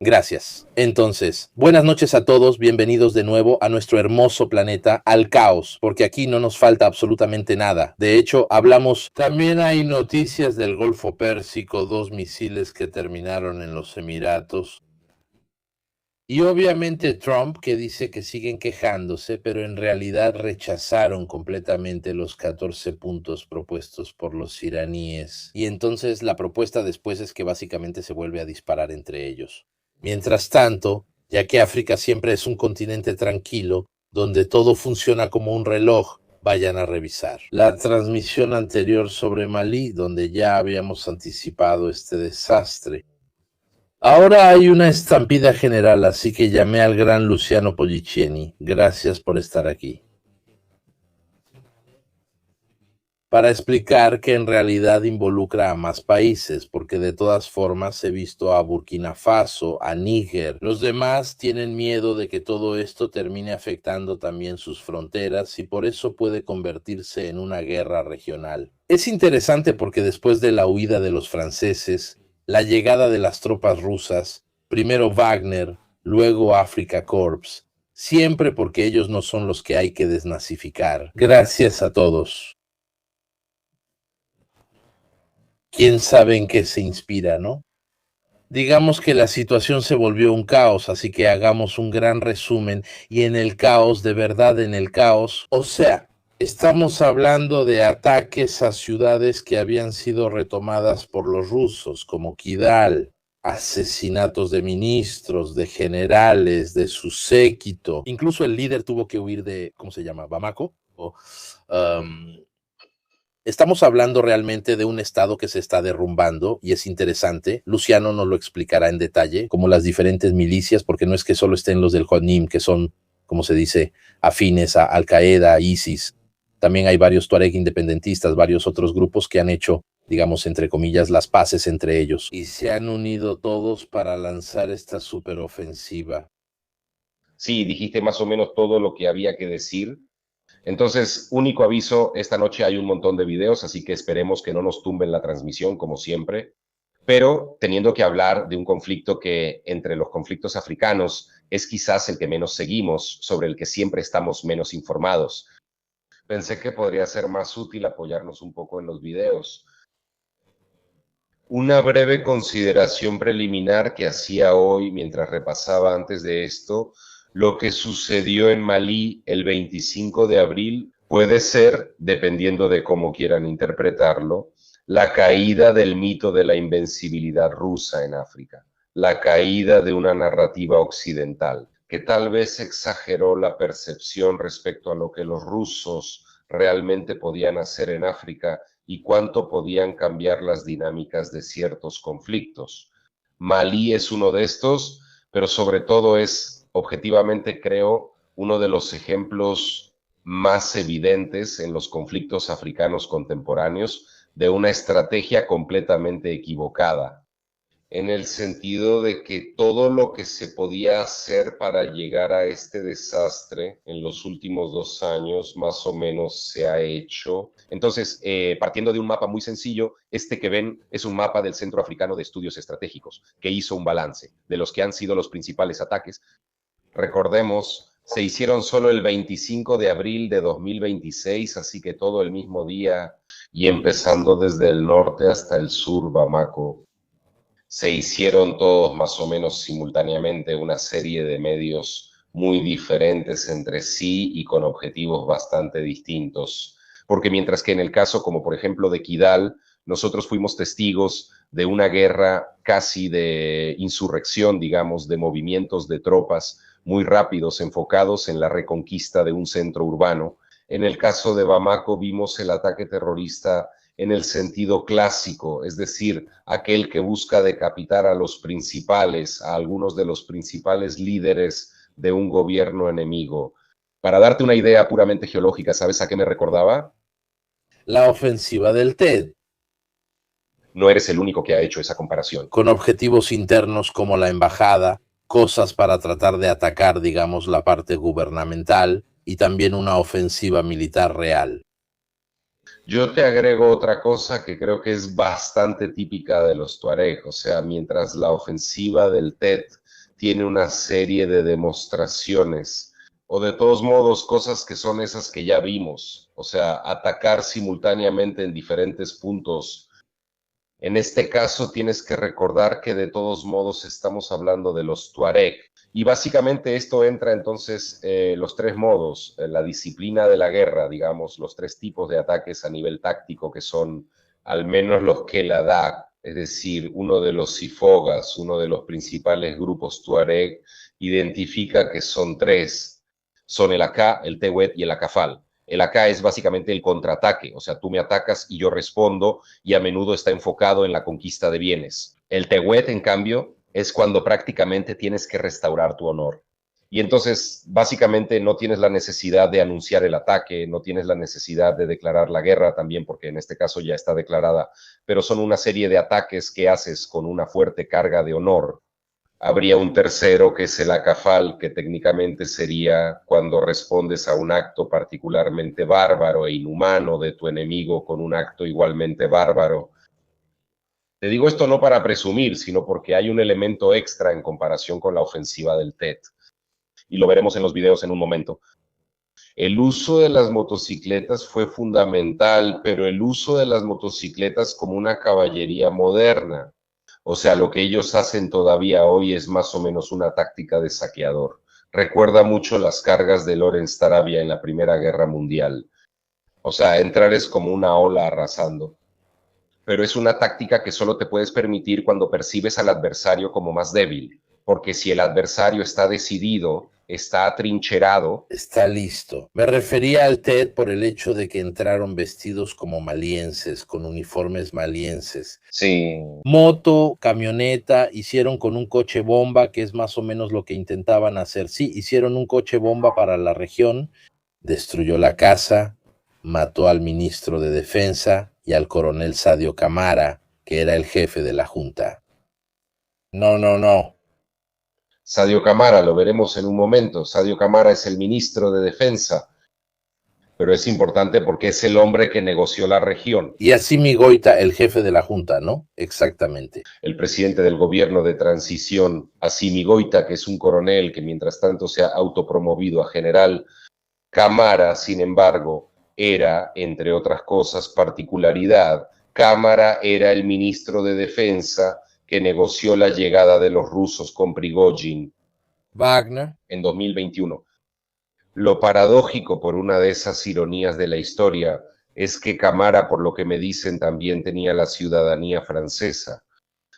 Gracias. Entonces, buenas noches a todos, bienvenidos de nuevo a nuestro hermoso planeta, al caos, porque aquí no nos falta absolutamente nada. De hecho, hablamos... También hay noticias del Golfo Pérsico, 2 misiles que terminaron en los Emiratos. Y obviamente Trump, que dice que siguen quejándose, pero en realidad rechazaron completamente los 14 puntos propuestos por los iraníes. Y entonces la propuesta después es que básicamente se vuelve a disparar entre ellos. Mientras tanto, ya que África siempre es un continente tranquilo, donde todo funciona como un reloj, vayan a revisar la transmisión anterior sobre Malí, donde ya habíamos anticipado este desastre. Ahora hay una estampida general, así que llamé al gran Luciano Polliceni. Gracias por estar aquí. Para explicar que en realidad involucra a más países, porque de todas formas he visto a Burkina Faso, a Níger. Los demás tienen miedo de que todo esto termine afectando también sus fronteras y por eso puede convertirse en una guerra regional. Es interesante porque después de la huida de los franceses, la llegada de las tropas rusas, primero Wagner, luego Africa Corps, siempre porque ellos no son los que hay que desnazificar. Gracias a todos. Quién sabe en qué se inspira, ¿no? Digamos que la situación se volvió un caos, así que hagamos un gran resumen y en el caos, de verdad en el caos, o sea, estamos hablando de ataques a ciudades que habían sido retomadas por los rusos, como Kidal, asesinatos de ministros, de generales, de su séquito. Incluso el líder tuvo que huir de, ¿cómo se llama? Bamako. Um, Estamos hablando realmente de un estado que se está derrumbando y es interesante. Luciano nos lo explicará en detalle, como las diferentes milicias, porque no es que solo estén los del Jonim, que son, como se dice, afines a Al-Qaeda, ISIS. También hay varios Tuareg independentistas, varios otros grupos que han hecho, digamos, entre comillas, las paces entre ellos. Y se han unido todos para lanzar esta superofensiva. Sí, dijiste más o menos todo lo que había que decir. Entonces, único aviso, esta noche hay un montón de videos, así que esperemos que no nos tumben la transmisión, como siempre, pero teniendo que hablar de un conflicto que entre los conflictos africanos es quizás el que menos seguimos, sobre el que siempre estamos menos informados. Pensé que podría ser más útil apoyarnos un poco en los videos. Una breve consideración preliminar que hacía hoy mientras repasaba antes de esto lo que sucedió en Malí el 25 de abril puede ser, dependiendo de cómo quieran interpretarlo, la caída del mito de la invencibilidad rusa en África, la caída de una narrativa occidental que tal vez exageró la percepción respecto a lo que los rusos realmente podían hacer en África y cuánto podían cambiar las dinámicas de ciertos conflictos. Malí es uno de estos, pero sobre todo es, objetivamente creo, uno de los ejemplos más evidentes en los conflictos africanos contemporáneos de una estrategia completamente equivocada, en el sentido de que todo lo que se podía hacer para llegar a este desastre en los últimos 2 años más o menos se ha hecho. Entonces, partiendo de un mapa muy sencillo, este que ven es un mapa del Centro Africano de Estudios Estratégicos, que hizo un balance de los que han sido los principales ataques. Recordemos, se hicieron solo el 25 de abril de 2026, así que todo el mismo día y empezando desde el norte hasta el sur, Bamako, se hicieron todos más o menos simultáneamente una serie de medios muy diferentes entre sí y con objetivos bastante distintos. Porque mientras que en el caso, como por ejemplo de Kidal, nosotros fuimos testigos de una guerra casi de insurrección, digamos, de movimientos de tropas muy rápidos, enfocados en la reconquista de un centro urbano. En el caso de Bamako vimos el ataque terrorista en el sentido clásico, es decir, aquel que busca decapitar a los principales, a algunos de los principales líderes de un gobierno enemigo. Para darte una idea puramente geológica, ¿sabes a qué me recordaba? La ofensiva del TED, No eres el único que ha hecho esa comparación. con objetivos internos como la embajada, cosas para tratar de atacar, digamos, la parte gubernamental y también una ofensiva militar real. Yo te agrego otra cosa que creo que es bastante típica de los Tuareg, o sea, mientras la ofensiva del TED tiene una serie de demostraciones, o de todos modos cosas que son esas que ya vimos, o sea, atacar simultáneamente en diferentes puntos. En este caso tienes que recordar que de todos modos estamos hablando de los Tuareg. Y básicamente esto entra entonces los tres modos, la disciplina de la guerra, digamos, los tres tipos de ataques a nivel táctico que son al menos los que la da, es decir, uno de los sifogas, uno de los principales grupos Tuareg, identifica que son tres, son el AK, el Tewet y el Akafal. El AK es básicamente el contraataque, o sea, tú me atacas y yo respondo, y a menudo está enfocado en la conquista de bienes. El Tewet, en cambio, es cuando prácticamente tienes que restaurar tu honor. Y entonces, básicamente, no tienes la necesidad de anunciar el ataque, no tienes la necesidad de declarar la guerra también, porque en este caso ya está declarada, pero son una serie de ataques que haces con una fuerte carga de honor. Habría un tercero que es el acafal, que técnicamente sería cuando respondes a un acto particularmente bárbaro e inhumano de tu enemigo con un acto igualmente bárbaro. Te digo esto no para presumir, sino porque hay un elemento extra en comparación con la ofensiva del Tet. Y lo veremos en los videos en un momento. El uso de las motocicletas fue fundamental, pero el uso de las motocicletas como una caballería moderna. O sea, lo que ellos hacen todavía hoy es más o menos una táctica de saqueador. Recuerda mucho las cargas de Lawrence Tarabia en la Primera Guerra Mundial. O sea, entrar es como una ola arrasando. Pero es una táctica que solo te puedes permitir cuando percibes al adversario como más débil. Porque si el adversario está decidido, está atrincherado, está listo. Me refería al TED por el hecho de que entraron vestidos como malienses, con uniformes malienses. sí, Moto, camioneta, hicieron con un coche bomba, que es más o menos lo que intentaban hacer. Sí, hicieron un coche bomba para la región, destruyó la casa, mató al ministro de Defensa y al coronel Sadio Camara, que era el jefe de la junta. No. Sadio Camara, lo veremos en un momento. Sadio Camara es el ministro de Defensa, pero es importante porque es el hombre que negoció la región. Y Assimi Goïta, el jefe de la junta, ¿no? Exactamente. El presidente del gobierno de transición, Assimi Goïta, que es un coronel que mientras tanto se ha autopromovido a general. Camara, sin embargo, era, entre otras cosas, particularidad. Camara era el ministro de Defensa que negoció la llegada de los rusos con Prigozhin Wagner en 2021. Lo paradójico, por una de esas ironías de la historia, es que Camara, por lo que me dicen, también tenía la ciudadanía francesa.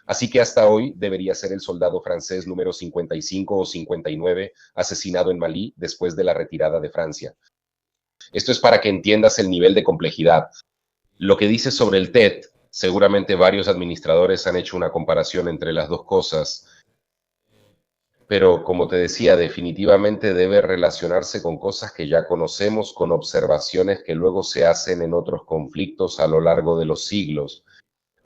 Así que hasta hoy debería ser el soldado francés número 55 o 59 asesinado en Malí después de la retirada de Francia. Esto es para que entiendas el nivel de complejidad. Lo que dices sobre el TED, seguramente varios administradores han hecho una comparación entre las dos cosas, pero como te decía, definitivamente debe relacionarse con cosas que ya conocemos, con observaciones que luego se hacen en otros conflictos a lo largo de los siglos.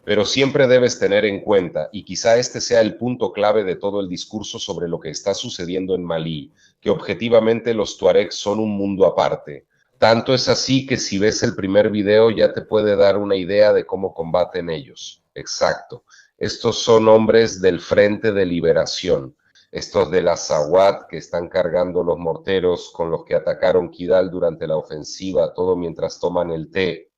Pero siempre debes tener en cuenta, y quizá este sea el punto clave de todo el discurso sobre lo que está sucediendo en Malí, que objetivamente los tuaregs son un mundo aparte. Tanto es así que si ves el primer video ya te puede dar una idea de cómo combaten ellos. Exacto. Estos son hombres del Frente de Liberación. Estos de la Zawad que están cargando los morteros con los que atacaron Kidal durante la ofensiva, todo mientras toman el té.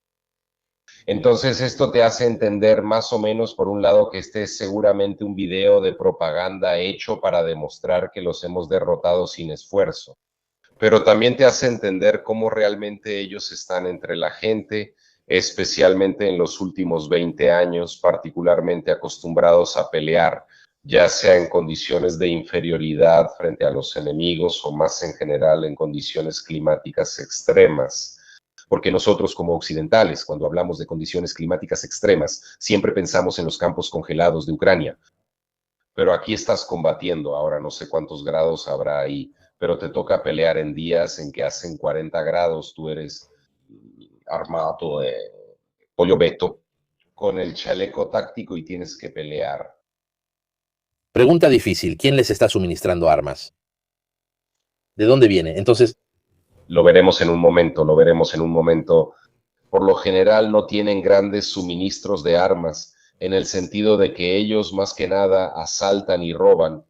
Entonces esto te hace entender más o menos, por un lado, que este es seguramente un video de propaganda hecho para demostrar que los hemos derrotado sin esfuerzo. Pero también te hace entender cómo realmente ellos están entre la gente, especialmente en los últimos 20 años, particularmente acostumbrados a pelear, ya sea en condiciones de inferioridad frente a los enemigos o más en general en condiciones climáticas extremas. Porque nosotros como occidentales, cuando hablamos de condiciones climáticas extremas, siempre pensamos en los campos congelados de Ucrania. Pero aquí estás combatiendo, ahora no sé cuántos grados habrá ahí, pero te toca pelear en días en que hacen 40 grados, tú eres armado de pollo beto, con el chaleco táctico y tienes que pelear. Pregunta difícil, ¿quién les está suministrando armas? ¿De dónde viene? Entonces, lo veremos en un momento. Por lo general no tienen grandes suministros de armas, en el sentido de que ellos más que nada asaltan y roban.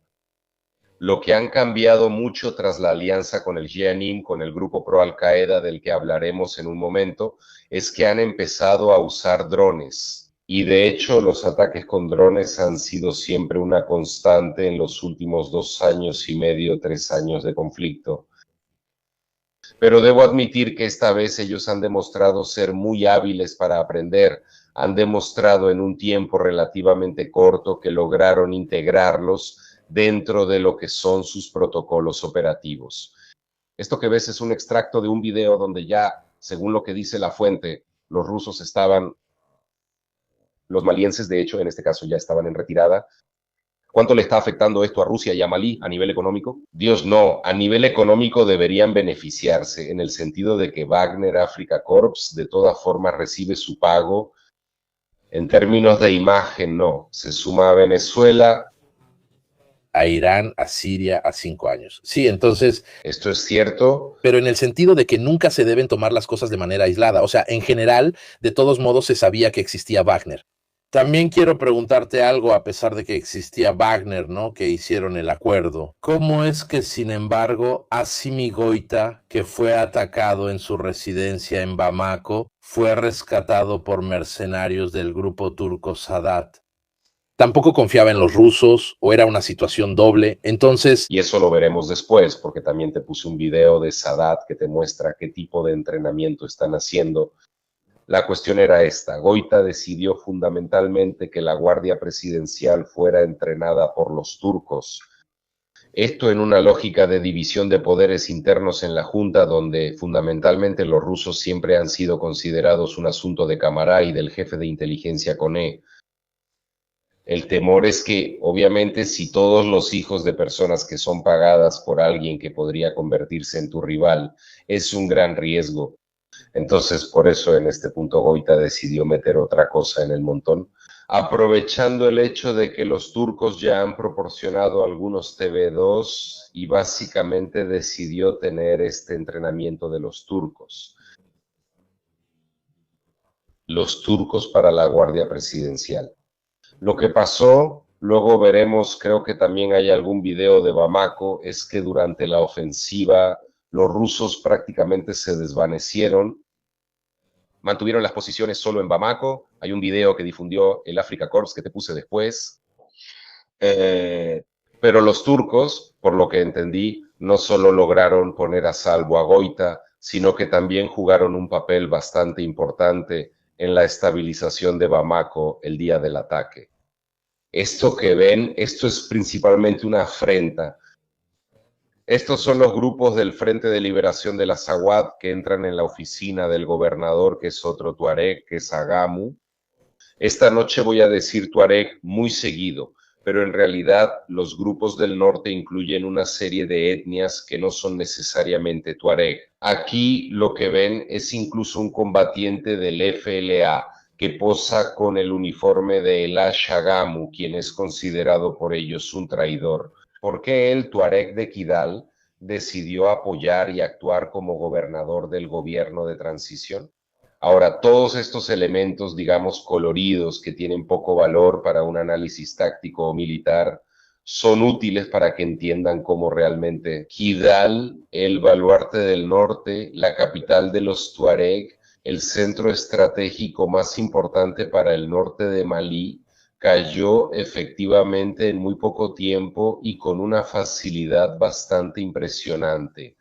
Lo que han cambiado mucho tras la alianza con el Jenim, con el grupo pro Al Qaeda del que hablaremos en un momento, es que han empezado a usar drones. Y de hecho los ataques con drones han sido siempre una constante en los últimos 2 años y medio, 3 años de conflicto. Pero debo admitir que esta vez ellos han demostrado ser muy hábiles para aprender. Han demostrado en un tiempo relativamente corto que lograron integrarlos dentro de lo que son sus protocolos operativos. Esto que ves es un extracto de un video donde ya, según lo que dice la fuente, los rusos estaban, los malienses de hecho en este caso ya estaban en retirada. ¿Cuánto le está afectando esto a Rusia y a Malí a nivel económico? Dios no, a nivel económico deberían beneficiarse en el sentido de que Wagner Africa Corps de todas formas recibe su pago. En términos de imagen, no. Se suma a Venezuela, a Irán, a Siria, a 5 años. Sí, entonces... Esto es cierto. Pero en el sentido de que nunca se deben tomar las cosas de manera aislada. O sea, en general, de todos modos se sabía que existía Wagner. También quiero preguntarte algo, a pesar de que existía Wagner, ¿no? Que hicieron el acuerdo. ¿Cómo es que, sin embargo, Assimi Goïta, que fue atacado en su residencia en Bamako, fue rescatado por mercenarios del grupo turco Sadat? Tampoco confiaba en los rusos o era una situación doble. Entonces, Y eso lo veremos después, porque también te puse un video de Sadat que te muestra qué tipo de entrenamiento están haciendo. La cuestión era esta. Goïta decidió fundamentalmente que la Guardia Presidencial fuera entrenada por los turcos. Esto en una lógica de división de poderes internos en la Junta, donde fundamentalmente los rusos siempre han sido considerados un asunto de Camará y del jefe de inteligencia Koné. El temor es que, obviamente, si todos los hijos de personas que son pagadas por alguien que podría convertirse en tu rival, es un gran riesgo. Entonces, por eso en este punto Goïta decidió meter otra cosa en el montón, aprovechando el hecho de que los turcos ya han proporcionado algunos TV2 y básicamente decidió tener este entrenamiento de los turcos. Los turcos para la Guardia Presidencial. Lo que pasó, luego veremos, creo que también hay algún video de Bamako, es que durante la ofensiva los rusos prácticamente se desvanecieron, mantuvieron las posiciones solo en Bamako. Hay un video que difundió el Africa Corps que te puse después. Pero los turcos, por lo que entendí, no solo lograron poner a salvo a Goïta, sino que también jugaron un papel bastante importante en la estabilización de Bamako el día del ataque. Esto que ven, esto es principalmente una afrenta. Estos son los grupos del Frente de Liberación de la Azawad que entran en la oficina del gobernador, que es otro tuareg, que es Agamu. Esta noche voy a decir tuareg muy seguido, pero en realidad los grupos del norte incluyen una serie de etnias que no son necesariamente tuareg. Aquí lo que ven es incluso un combatiente del FLA que posa con el uniforme de Ela Shagamu, quien es considerado por ellos un traidor. ¿Por qué el tuareg de Kidal decidió apoyar y actuar como gobernador del gobierno de transición? Ahora, todos estos elementos, digamos, coloridos, que tienen poco valor para un análisis táctico o militar, son útiles para que entiendan cómo realmente Kidal, el baluarte del norte, la capital de los tuareg, el centro estratégico más importante para el norte de Malí, cayó efectivamente en muy poco tiempo y con una facilidad bastante impresionante.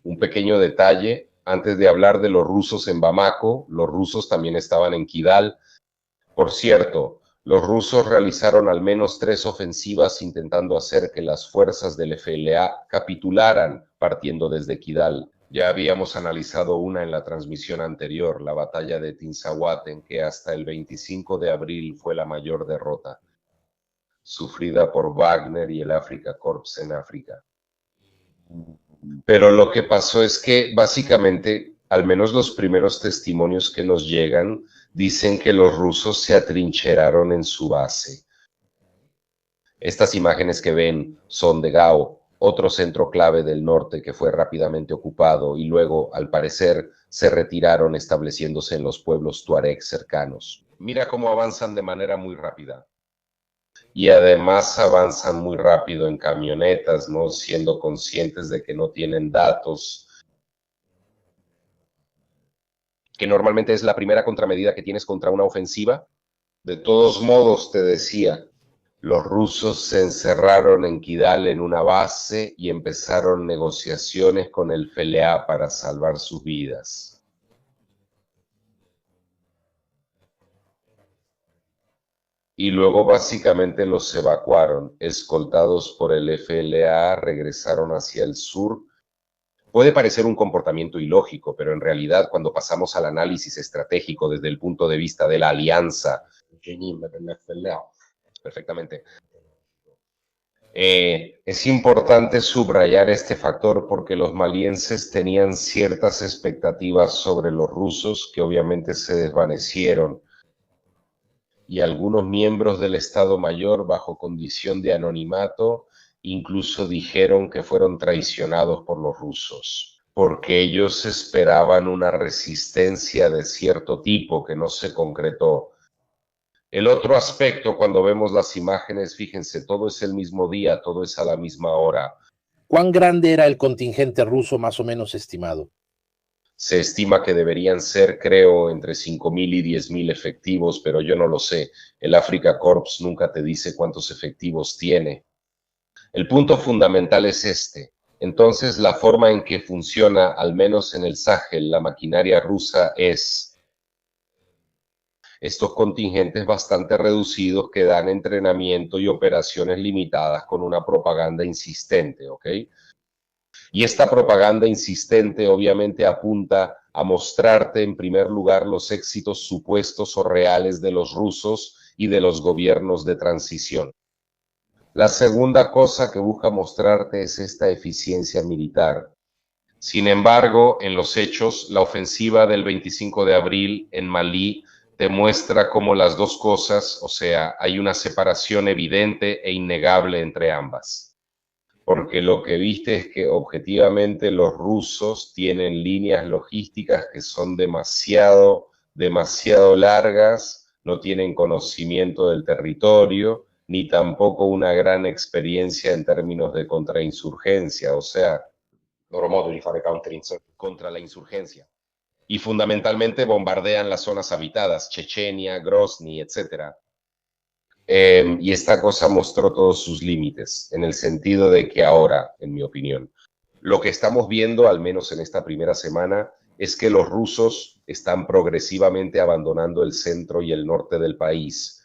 Un pequeño detalle, antes de hablar de los rusos en Bamako, los rusos también estaban en Kidal. Por cierto, los rusos realizaron al menos 3 ofensivas intentando hacer que las fuerzas del FLA capitularan partiendo desde Kidal. Ya habíamos analizado una en la transmisión anterior, la batalla de Tinzawat, en que hasta el 25 de abril fue la mayor derrota, sufrida por Wagner y el Africa Corps en África. Pero lo que pasó es que básicamente, al menos los primeros testimonios que nos llegan, dicen que los rusos se atrincheraron en su base. Estas imágenes que ven son de Gao, otro centro clave del norte que fue rápidamente ocupado y luego, al parecer, se retiraron estableciéndose en los pueblos tuareg cercanos. Mira cómo avanzan de manera muy rápida. y además avanzan muy rápido en camionetas, ¿no? Siendo conscientes de que no tienen datos, que normalmente es la primera contramedida que tienes contra una ofensiva. De todos modos, te decía, los rusos se encerraron en Kidal en una base y empezaron negociaciones con el FLA para salvar sus vidas. Y luego básicamente los evacuaron, escoltados por el FLA, regresaron hacia el sur. Puede parecer un comportamiento ilógico, pero en realidad cuando pasamos al análisis estratégico desde el punto de vista de la alianza, perfectamente, es importante subrayar este factor porque los malienses tenían ciertas expectativas sobre los rusos que obviamente se desvanecieron, y algunos miembros del Estado Mayor, bajo condición de anonimato, incluso dijeron que fueron traicionados por los rusos, porque ellos esperaban una resistencia de cierto tipo que no se concretó. El otro aspecto, cuando vemos las imágenes, fíjense, todo es el mismo día, todo es a la misma hora. ¿Cuán grande era el contingente ruso más o menos estimado? Se estima que deberían ser, creo, entre 5.000 y 10.000 efectivos, pero yo no lo sé. El Afrika Korps nunca te dice cuántos efectivos tiene. El punto fundamental es este. Entonces, la forma en que funciona, al menos en el Sahel, la maquinaria rusa es estos contingentes bastante reducidos que dan entrenamiento y operaciones limitadas con una propaganda insistente, ¿ok? Y esta propaganda insistente obviamente apunta a mostrarte en primer lugar los éxitos supuestos o reales de los rusos y de los gobiernos de transición. La segunda cosa que busca mostrarte es esta eficiencia militar. Sin embargo, en los hechos, la ofensiva del 25 de abril en Malí te muestra cómo las dos cosas, o sea, hay una separación evidente e innegable entre ambas. Porque lo que viste es que objetivamente los rusos tienen líneas logísticas que son demasiado largas, no tienen conocimiento del territorio, ni tampoco una gran experiencia en términos de contrainsurgencia, o sea, loro modo di fare contra la insurgencia. Y fundamentalmente bombardean las zonas habitadas, Chechenia, Grozny, etcétera. Y esta cosa mostró todos sus límites, en el sentido de que ahora, en mi opinión, lo que estamos viendo, al menos en esta primera semana, es que los rusos están progresivamente abandonando el centro y el norte del país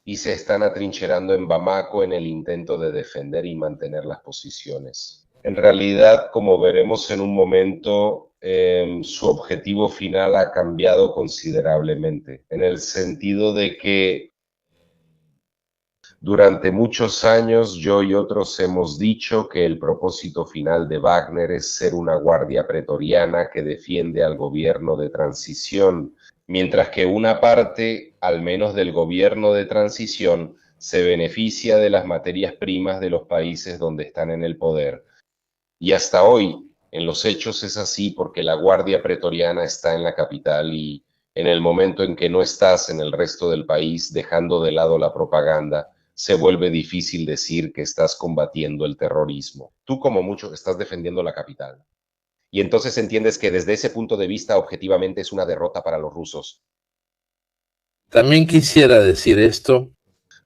y se están atrincherando en Bamako en el intento de defender y mantener las posiciones. En realidad, como veremos en un momento, su objetivo final ha cambiado considerablemente, en el sentido de que durante muchos años yo y otros hemos dicho que el propósito final de Wagner es ser una guardia pretoriana que defiende al gobierno de transición, mientras que una parte, al menos del gobierno de transición, se beneficia de las materias primas de los países donde están en el poder. Y hasta hoy, en los hechos es así porque la guardia pretoriana está en la capital y en el momento en que no estás en el resto del país, dejando de lado la propaganda, se vuelve difícil decir que estás combatiendo el terrorismo. Tú como mucho estás defendiendo la capital. Y entonces entiendes que desde ese punto de vista objetivamente es una derrota para los rusos. También quisiera decir esto.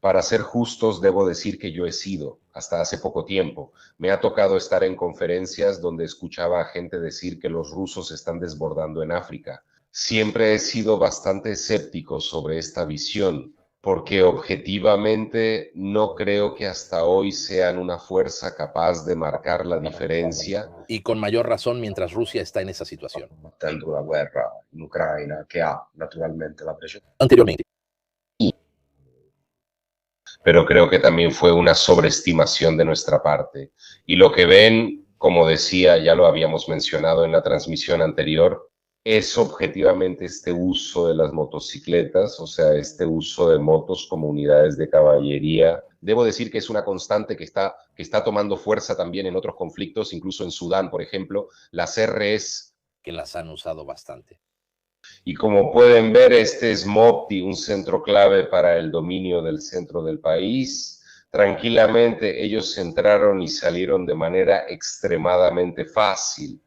Para ser justos, debo decir que yo he sido, hasta hace poco tiempo. Me ha tocado estar en conferencias donde escuchaba a gente decir que los rusos están desbordando en África. Siempre he sido bastante escéptico sobre esta visión, porque objetivamente no creo que hasta hoy sean una fuerza capaz de marcar la diferencia. Y con mayor razón mientras Rusia está en esa situación. Combattendo la guerra in Ucraina, che ha naturalmente la presión. Anteriormente. Pero creo que también fue una sobreestimación de nuestra parte. Y lo que ven, como decía, ya lo habíamos mencionado en la transmisión anterior, es objetivamente este uso de las motocicletas, o sea, este uso de motos como unidades de caballería. Debo decir que es una constante que está tomando fuerza también en otros conflictos, incluso en Sudán, por ejemplo, las RS. Que las han usado bastante. Y como pueden ver, este es Mopti, un centro clave para el dominio del centro del país. Tranquilamente ellos entraron y salieron de manera extremadamente fácil.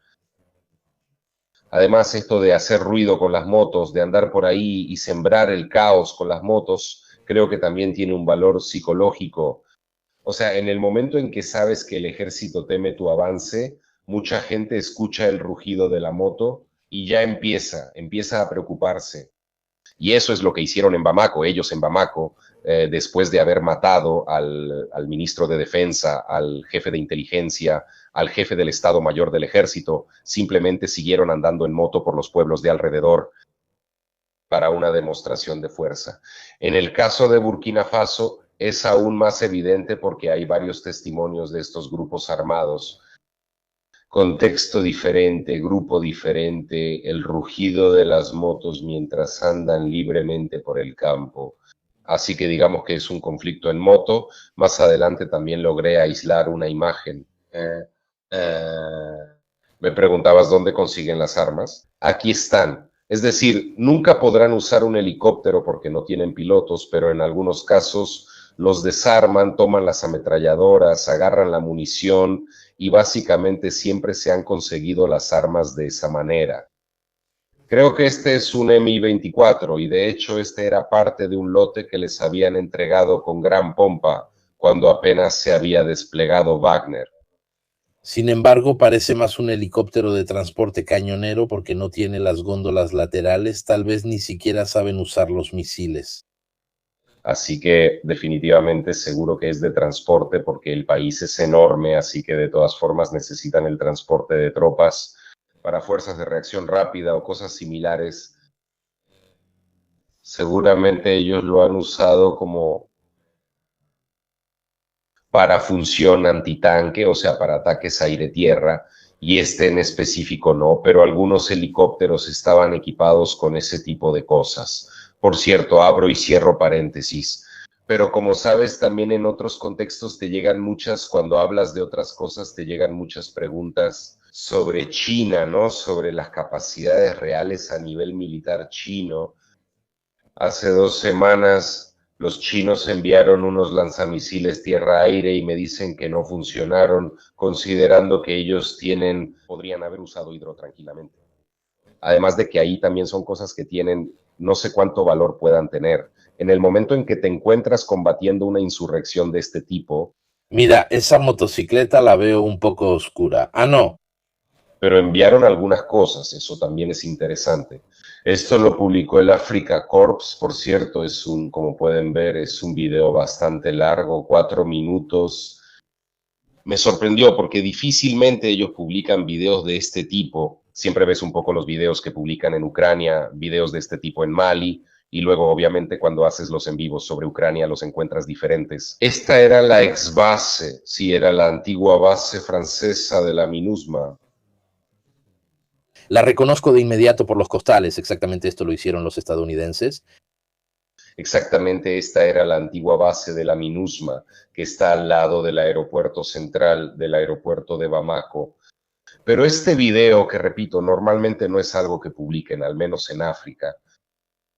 Además, esto de hacer ruido con las motos, de andar por ahí y sembrar el caos con las motos, creo que también tiene un valor psicológico. O sea, en el momento en que sabes que el ejército teme tu avance, mucha gente escucha el rugido de la moto y ya empieza a preocuparse. Y eso es lo que hicieron en Bamako, ellos en Bamako, después de haber matado al ministro de Defensa, al jefe de inteligencia, al jefe del Estado Mayor del Ejército, simplemente siguieron andando en moto por los pueblos de alrededor para una demostración de fuerza. En el caso de Burkina Faso es aún más evidente porque hay varios testimonios de estos grupos armados. Contexto diferente, grupo diferente, el rugido de las motos mientras andan libremente por el campo. Así que digamos que es un conflicto en moto. Más adelante también logré aislar una imagen. Me preguntabas dónde consiguen las armas. Aquí están. Es decir, nunca podrán usar un helicóptero porque no tienen pilotos, pero en algunos casos los desarman, toman las ametralladoras, agarran la munición y básicamente siempre se han conseguido las armas de esa manera. Creo que este es un Mi-24 y de hecho este era parte de un lote que les habían entregado con gran pompa cuando apenas se había desplegado Wagner. Sin embargo, parece más un helicóptero de transporte cañonero porque no tiene las góndolas laterales, tal vez ni siquiera saben usar los misiles. Así que definitivamente seguro que es de transporte porque el país es enorme, así que de todas formas necesitan el transporte de tropas para fuerzas de reacción rápida o cosas similares. Seguramente ellos lo han usado como para función antitanque, o sea, para ataques aire-tierra, y este en específico no, pero algunos helicópteros estaban equipados con ese tipo de cosas. Por cierto, abro y cierro paréntesis. Pero como sabes, también en otros contextos te llegan muchas, cuando hablas de otras cosas, te llegan muchas preguntas sobre China, ¿no? Sobre las capacidades reales a nivel militar chino. Hace 2 semanas los chinos enviaron unos lanzamisiles tierra-aire y me dicen que no funcionaron, considerando que ellos podrían haber usado hidro tranquilamente. Además de que ahí también son cosas que tienen, no sé cuánto valor puedan tener. En el momento en que te encuentras combatiendo una insurrección de este tipo, Mira, esa motocicleta la veo un poco oscura. Ah, no. pero enviaron algunas cosas, eso también es interesante. Esto lo publicó el Africa Corps, por cierto, como pueden ver, es un video bastante largo, 4 minutos. Me sorprendió porque difícilmente ellos publican videos de este tipo. Siempre ves un poco los videos que publican en Ucrania, videos de este tipo en Mali, y luego obviamente cuando haces los en vivos sobre Ucrania los encuentras diferentes. Esta era la ex base, sí, era la antigua base francesa de la MINUSMA. La reconozco de inmediato por los costales, exactamente esto lo hicieron los estadounidenses. Exactamente esta era la antigua base de la MINUSMA, que está al lado del aeropuerto central, del aeropuerto de Bamako. Pero este video, que repito, normalmente no es algo que publiquen, al menos en África.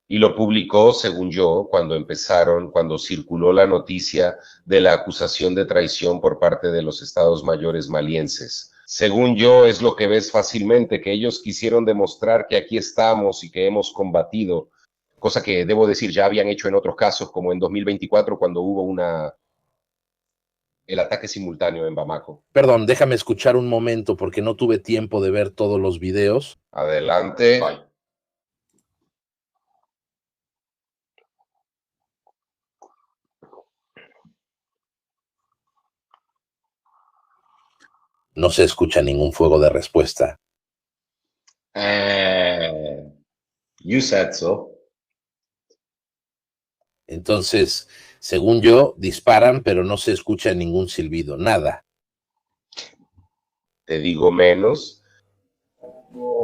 Y lo publicó, según yo, cuando circuló la noticia de la acusación de traición por parte de los estados mayores malienses. Según yo, es lo que ves fácilmente, que ellos quisieron demostrar que aquí estamos y que hemos combatido, cosa que debo decir ya habían hecho en otros casos, como en 2024 cuando hubo el ataque simultáneo en Bamako. Perdón, déjame escuchar un momento porque no tuve tiempo de ver todos los videos. Adelante. Bye. No se escucha ningún fuego de respuesta. You said so. Entonces, según yo, disparan, pero no se escucha ningún silbido, nada. Te digo menos.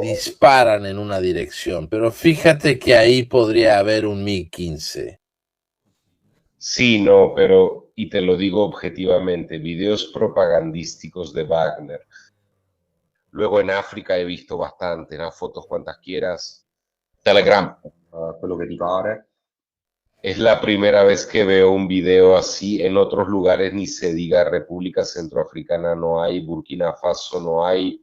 Disparan en una dirección, pero fíjate que ahí podría haber un MiG-15. Sí, no, pero, y te lo digo objetivamente, videos propagandísticos de Wagner. Luego en África he visto bastante, ¿no? Fotos cuantas quieras. Telegram, quello che ti pare. Es la primera vez que veo un video así. En otros lugares ni se diga República Centroafricana no hay, Burkina Faso no hay.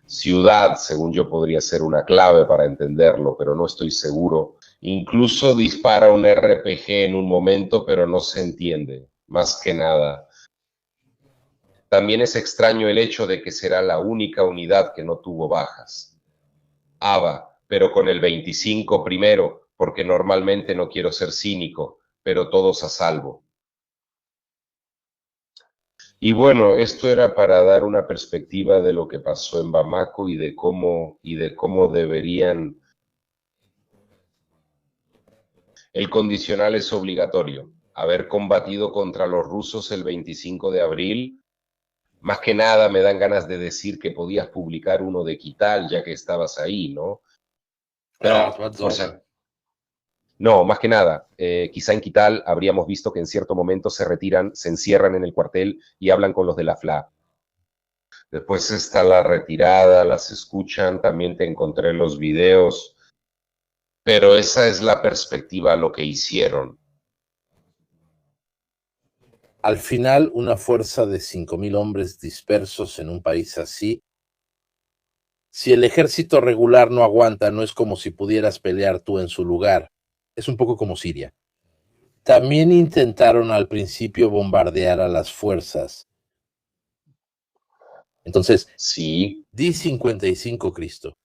Ciudad, según yo, podría ser una clave para entenderlo, pero no estoy seguro. Incluso dispara un RPG en un momento, pero no se entiende, más que nada. También es extraño el hecho de que será la única unidad que no tuvo bajas. ABA, pero con el 25 primero, porque normalmente no quiero ser cínico, pero todos a salvo. Y bueno, esto era para dar una perspectiva de lo que pasó en Bamako y de cómo deberían. El condicional es obligatorio. Haber combatido contra los rusos el 25 de abril, más que nada me dan ganas de decir que podías publicar uno de Quital ya que estabas ahí, ¿no? Pero, no, más que nada, quizá en Quital habríamos visto que en cierto momento se retiran, se encierran en el cuartel y hablan con los de la FLA. Después está la retirada, las escuchan, también te encontré los videos, pero esa es la perspectiva a lo que hicieron. Al final, una fuerza de 5.000 hombres dispersos en un país así, si el ejército regular no aguanta, no es como si pudieras pelear tú en su lugar. Es un poco como Siria. También intentaron al principio bombardear a las fuerzas. Entonces, Sí. di 55 Cristo.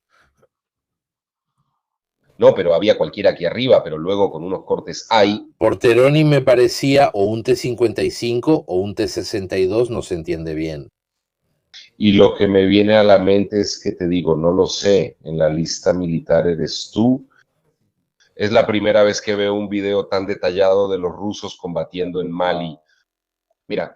No, pero había cualquiera aquí arriba, pero luego con unos cortes hay. Porteroni me parecía o un T-55 o un T-62, no se entiende bien. Y lo que me viene a la mente es que te digo, no lo sé, en la lista militar eres tú. Es la primera vez que veo un video tan detallado de los rusos combatiendo en Mali. Mira,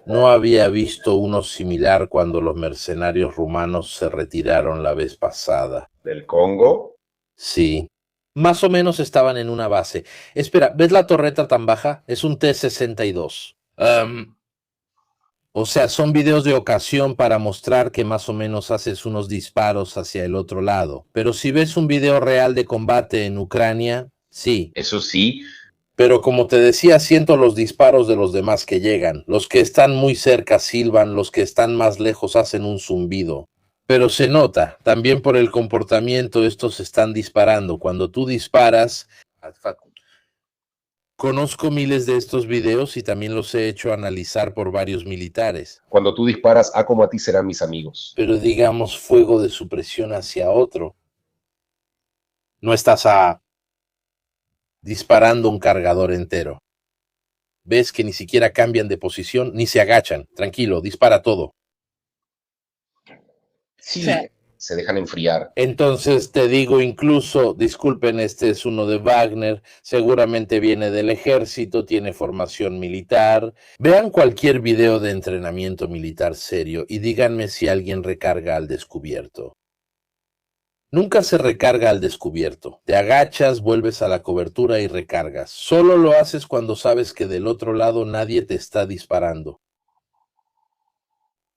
no había visto uno similar cuando los mercenarios rumanos se retiraron la vez pasada. ¿Del Congo? Sí. Más o menos estaban en una base. Espera, ¿ves la torreta tan baja? Es un T-62. O sea, son videos de ocasión para mostrar que más o menos haces unos disparos hacia el otro lado. Pero si ves un video real de combate en Ucrania, sí. Eso sí. Pero como te decía, siento los disparos de los demás que llegan. Los que están muy cerca silban, los que están más lejos hacen un zumbido. Pero se nota, también por el comportamiento, estos están disparando. Cuando tú disparas, conozco miles de estos videos y también los he hecho analizar por varios militares. Cuando tú disparas, a como a ti serán mis amigos. Pero digamos fuego de supresión hacia otro. No estás disparando un cargador entero. Ves que ni siquiera cambian de posición ni se agachan. Tranquilo, dispara todo. Sí, se dejan enfriar. Entonces te digo, incluso, disculpen, este es uno de Wagner, seguramente viene del ejército, tiene formación militar. Vean cualquier video de entrenamiento militar serio y díganme si alguien recarga al descubierto. Nunca se recarga al descubierto. Te agachas, vuelves a la cobertura y recargas. Solo lo haces cuando sabes que del otro lado nadie te está disparando.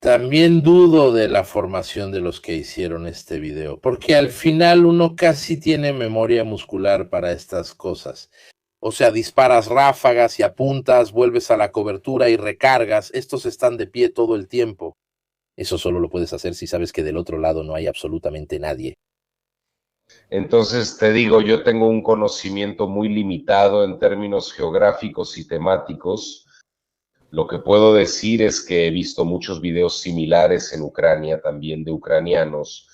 También dudo de la formación de los que hicieron este video, porque al final uno casi tiene memoria muscular para estas cosas. O sea, disparas ráfagas y apuntas, vuelves a la cobertura y recargas. Estos están de pie todo el tiempo. Eso solo lo puedes hacer si sabes que del otro lado no hay absolutamente nadie. Entonces te digo, yo tengo un conocimiento muy limitado en términos geográficos y temáticos. Lo que puedo decir es que he visto muchos videos similares en Ucrania, también de ucranianos.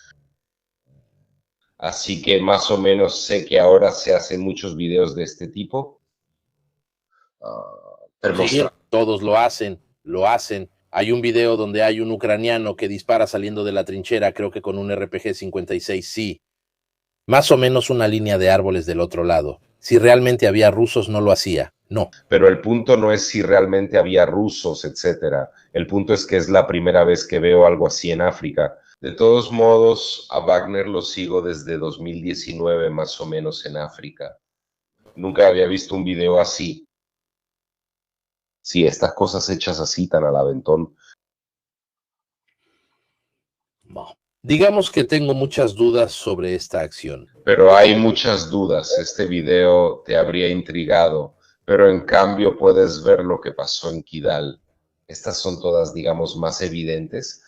Así que más o menos sé que ahora se hacen muchos videos de este tipo. Sí, todos lo hacen, lo hacen. Hay un video donde hay un ucraniano que dispara saliendo de la trinchera, creo que con un RPG-56, sí. Más o menos una línea de árboles del otro lado. Si realmente había rusos, no lo hacía. No. Pero el punto no es si realmente había rusos, etcétera. El punto es que es la primera vez que veo algo así en África. De todos modos, a Wagner lo sigo desde 2019 más o menos en África. Nunca había visto un video así. Sí, estas cosas hechas así tan al aventón. No. Digamos que tengo muchas dudas sobre esta acción. Pero hay muchas dudas. Este video te habría intrigado, pero en cambio puedes ver lo que pasó en Kidal. Estas son todas, digamos, más evidentes.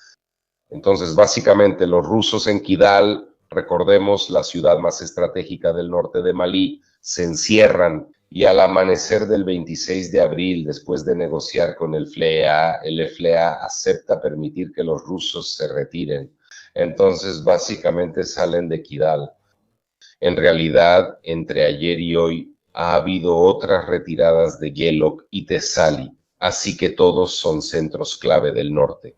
Entonces, básicamente, los rusos en Kidal, recordemos, la ciudad más estratégica del norte de Malí, se encierran y al amanecer del 26 de abril, después de negociar con el FLA acepta permitir que los rusos se retiren. Entonces, básicamente salen de Kidal. En realidad, entre ayer y hoy ha habido otras retiradas de Yelok y Tesali, así que todos son centros clave del norte.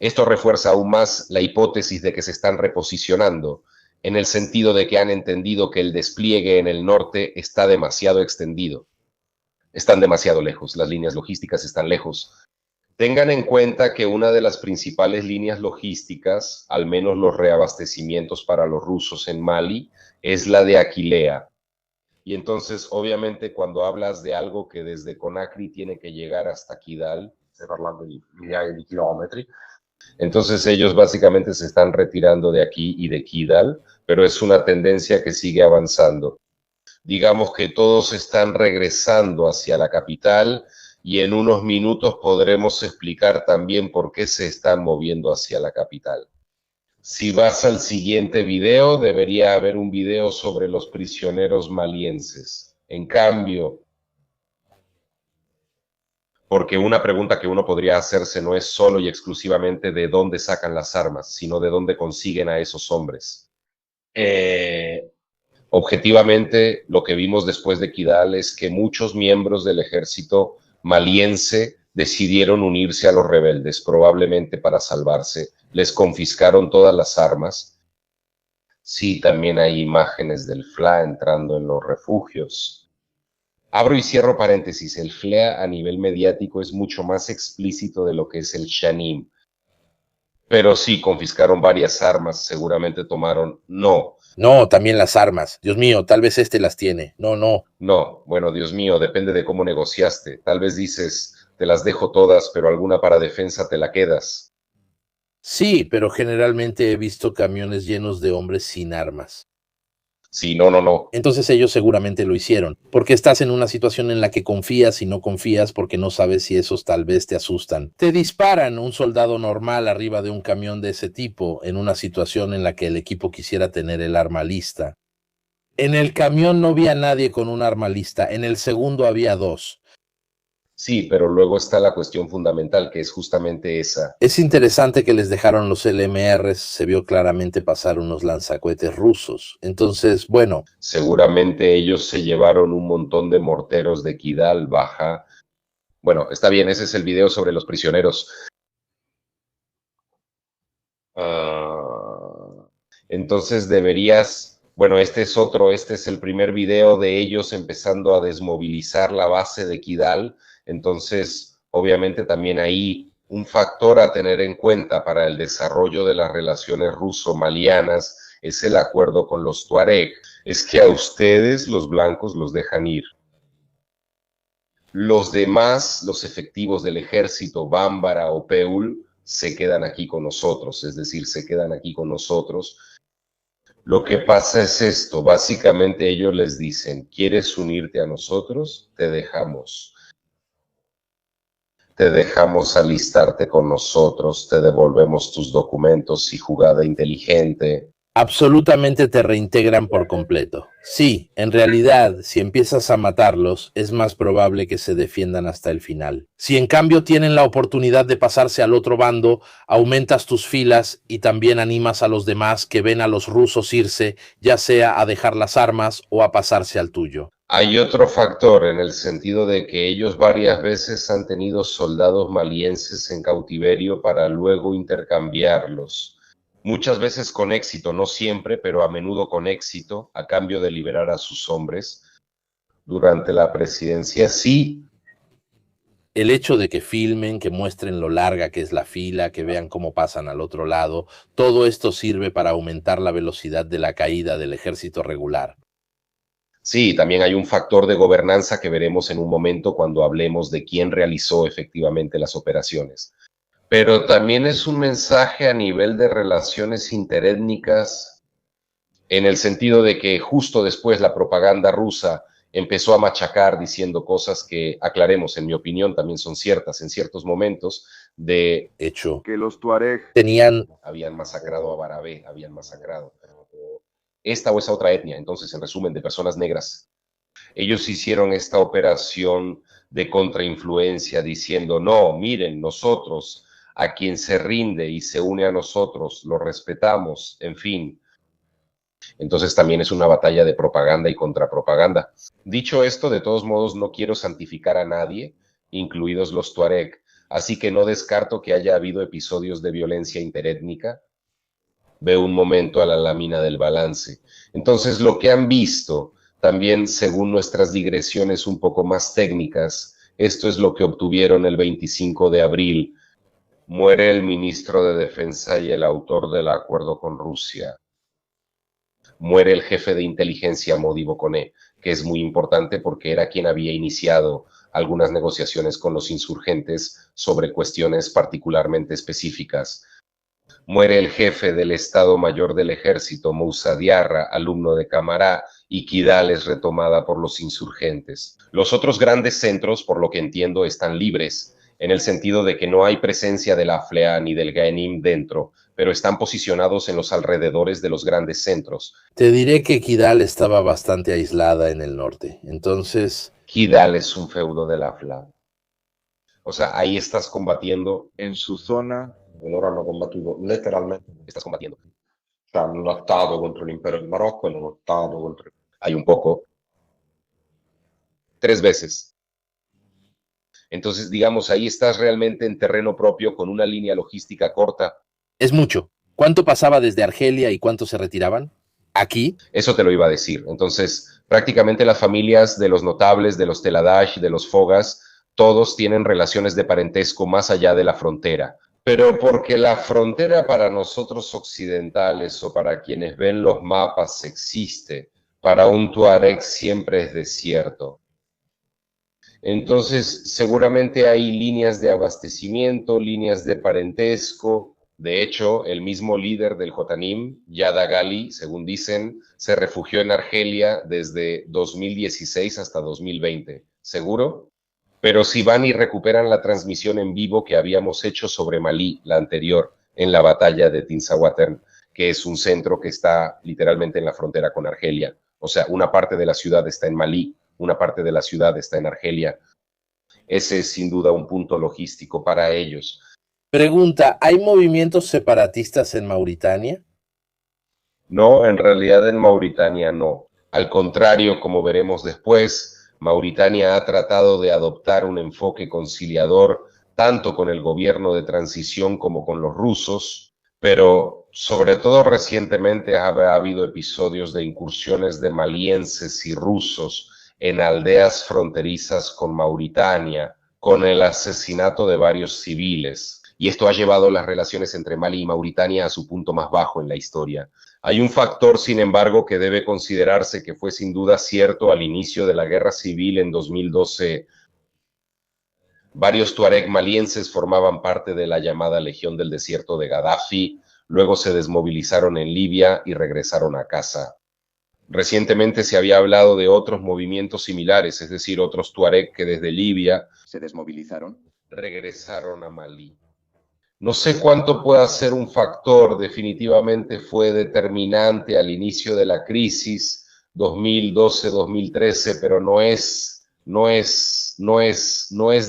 Esto refuerza aún más la hipótesis de que se están reposicionando, en el sentido de que han entendido que el despliegue en el norte está demasiado extendido. Están demasiado lejos, las líneas logísticas están lejos. Tengan en cuenta que una de las principales líneas logísticas, al menos los reabastecimientos para los rusos en Mali, es la de Aquilea. Y entonces, obviamente, cuando hablas de algo que desde Conakry tiene que llegar hasta Kidal, se hablando de migliaia di chilometri, entonces ellos básicamente se están retirando de aquí y de Kidal, pero es una tendencia que sigue avanzando. Digamos que todos están regresando hacia la capital y en unos minutos podremos explicar también por qué se están moviendo hacia la capital. Si vas al siguiente video, debería haber un video sobre los prisioneros malienses. En cambio, porque una pregunta que uno podría hacerse no es solo y exclusivamente de dónde sacan las armas, sino de dónde consiguen a esos hombres. Objetivamente, lo que vimos después de Kidal es que muchos miembros del ejército maliense decidieron unirse a los rebeldes, probablemente para salvarse. Les confiscaron todas las armas. Sí, también hay imágenes del FLA entrando en los refugios. Abro y cierro paréntesis, el FLA a nivel mediático es mucho más explícito de lo que es el Shanim. Pero sí, confiscaron varias armas, seguramente tomaron... No, también las armas. Dios mío, tal vez este las tiene. No, bueno, Dios mío, depende de cómo negociaste. Tal vez dices, te las dejo todas, pero alguna para defensa te la quedas. Sí, pero generalmente he visto camiones llenos de hombres sin armas. Sí, no. Entonces ellos seguramente lo hicieron, porque estás en una situación en la que confías y no confías porque no sabes si esos tal vez te asustan. Te disparan un soldado normal arriba de un camión de ese tipo en una situación en la que el equipo quisiera tener el arma lista. En el camión no había nadie con un arma lista, en el segundo había dos. Sí, pero luego está la cuestión fundamental, que es justamente esa. Es interesante que les dejaron los LMRs, se vio claramente pasar unos lanzacohetes rusos. Entonces, bueno. Seguramente ellos se llevaron un montón de morteros de Kidal baja. Bueno, está bien, ese es el video sobre los prisioneros. Entonces deberías, bueno, este es el primer video de ellos empezando a desmovilizar la base de Kidal. Entonces, obviamente también ahí un factor a tener en cuenta para el desarrollo de las relaciones ruso-malianas es el acuerdo con los Tuareg. Es que a ustedes, los blancos, los dejan ir. Los demás, los efectivos del ejército, Bámbara o Peul, se quedan aquí con nosotros, es decir, se quedan aquí con nosotros. Lo que pasa es esto, básicamente ellos les dicen, ¿quieres unirte a nosotros? Te dejamos alistarte con nosotros, te devolvemos tus documentos y jugada inteligente. Absolutamente te reintegran por completo. Sí, en realidad, si empiezas a matarlos, es más probable que se defiendan hasta el final. Si en cambio tienen la oportunidad de pasarse al otro bando, aumentas tus filas y también animas a los demás que ven a los rusos irse, ya sea a dejar las armas o a pasarse al tuyo. Hay otro factor en el sentido de que ellos varias veces han tenido soldados malienses en cautiverio para luego intercambiarlos. Muchas veces con éxito, no siempre, pero a menudo con éxito, a cambio de liberar a sus hombres. Durante la presidencia, sí. El hecho de que filmen, que muestren lo larga que es la fila, que vean cómo pasan al otro lado, todo esto sirve para aumentar la velocidad de la caída del ejército regular. Sí, también hay un factor de gobernanza que veremos en un momento cuando hablemos de quién realizó efectivamente las operaciones. pero también es un mensaje a nivel de relaciones interétnicas, en el sentido de que justo después la propaganda rusa empezó a machacar diciendo cosas que, aclaremos, en mi opinión también son ciertas en ciertos momentos, de Hecho, que los tuareg tenían, habían masacrado a Barabé, habían masacrado esta o esa otra etnia, entonces en resumen, de personas negras. Ellos hicieron esta operación de contrainfluencia diciendo, no, miren, nosotros, a quien se rinde y se une a nosotros, lo respetamos, en fin. Entonces también es una batalla de propaganda y contrapropaganda. Dicho esto, de todos modos, no quiero santificar a nadie, incluidos los tuareg, así que no descarto que haya habido episodios de violencia interétnica. Veo un momento a la lámina del balance. Entonces, lo que han visto, también según nuestras digresiones un poco más técnicas, esto es lo que obtuvieron el 25 de abril. Muere el ministro de Defensa y el autor del acuerdo con Rusia. Muere el jefe de inteligencia Modi Bokoné, que es muy importante porque era quien había iniciado algunas negociaciones con los insurgentes sobre cuestiones particularmente específicas. Muere el jefe del Estado Mayor del Ejército, Moussa Diarra, alumno de Camará, y Kidal es retomada por los insurgentes. Los otros grandes centros, por lo que entiendo, están libres, en el sentido de que no hay presencia del AFLEA ni del GAENIM dentro, pero están posicionados en los alrededores de los grandes centros. te diré que Kidal estaba bastante aislada en el norte, entonces... Kidal es un feudo del AFLA. O sea, ahí estás combatiendo. en su zona. Loro hanno combattuto letteralmente. Estás combatiendo. Cioè, hanno lottato contro l'impero del Marocco, hanno lottato contro... Hay un poco. 3 veces. Entonces, digamos, ahí estás realmente en terreno propio con una línea logística corta. Es mucho. ¿Cuánto pasaba desde Argelia y cuánto se retiraban? ¿Aquí? Eso te lo iba a decir. Entonces, prácticamente las familias de los notables, de los Teladash, de los Fogas, todos tienen relaciones de parentesco más allá de la frontera. Pero porque la frontera para nosotros occidentales o para quienes ven los mapas existe, para un tuareg siempre es desierto. Entonces, seguramente hay líneas de abastecimiento, líneas de parentesco. De hecho, el mismo líder del Jotanim, Yada Gali, según dicen, se refugió en Argelia desde 2016 hasta 2020. ¿Seguro? Pero si van y recuperan la transmisión en vivo que habíamos hecho sobre Malí, la anterior, en la batalla de Tinzahuatán, que es un centro que está literalmente en la frontera con Argelia. O sea, una parte de la ciudad está en Malí, una parte de la ciudad está en Argelia. Ese es sin duda un punto logístico para ellos. Pregunta, ¿hay movimientos separatistas en Mauritania? No, en realidad en Mauritania no. Al contrario, como veremos después, Mauritania ha tratado de adoptar un enfoque conciliador tanto con el gobierno de transición como con los rusos, pero sobre todo recientemente ha habido episodios de incursiones de malienses y rusos en aldeas fronterizas con Mauritania, con el asesinato de varios civiles. Y esto ha llevado las relaciones entre Mali y Mauritania a su punto más bajo en la historia. Hay un factor, sin embargo, que debe considerarse que fue sin duda cierto al inicio de la guerra civil en 2012. Varios tuareg malienses formaban parte de la llamada Legión del Desierto de Gaddafi, luego se desmovilizaron en Libia y regresaron a casa. Recientemente se había hablado de otros movimientos similares, es decir, otros tuareg que desde Libia Se desmovilizaron. regresaron a Malí. No sé cuánto pueda ser un factor, definitivamente fue determinante al inicio de la crisis 2012-2013, pero no es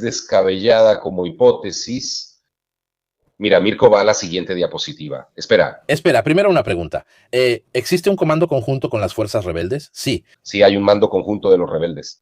descabellada como hipótesis. Mira, Mirko va a la siguiente diapositiva. Espera. Espera, primero una pregunta. ¿Existe un comando conjunto con las fuerzas rebeldes? Sí. Sí, hay un mando conjunto de los rebeldes.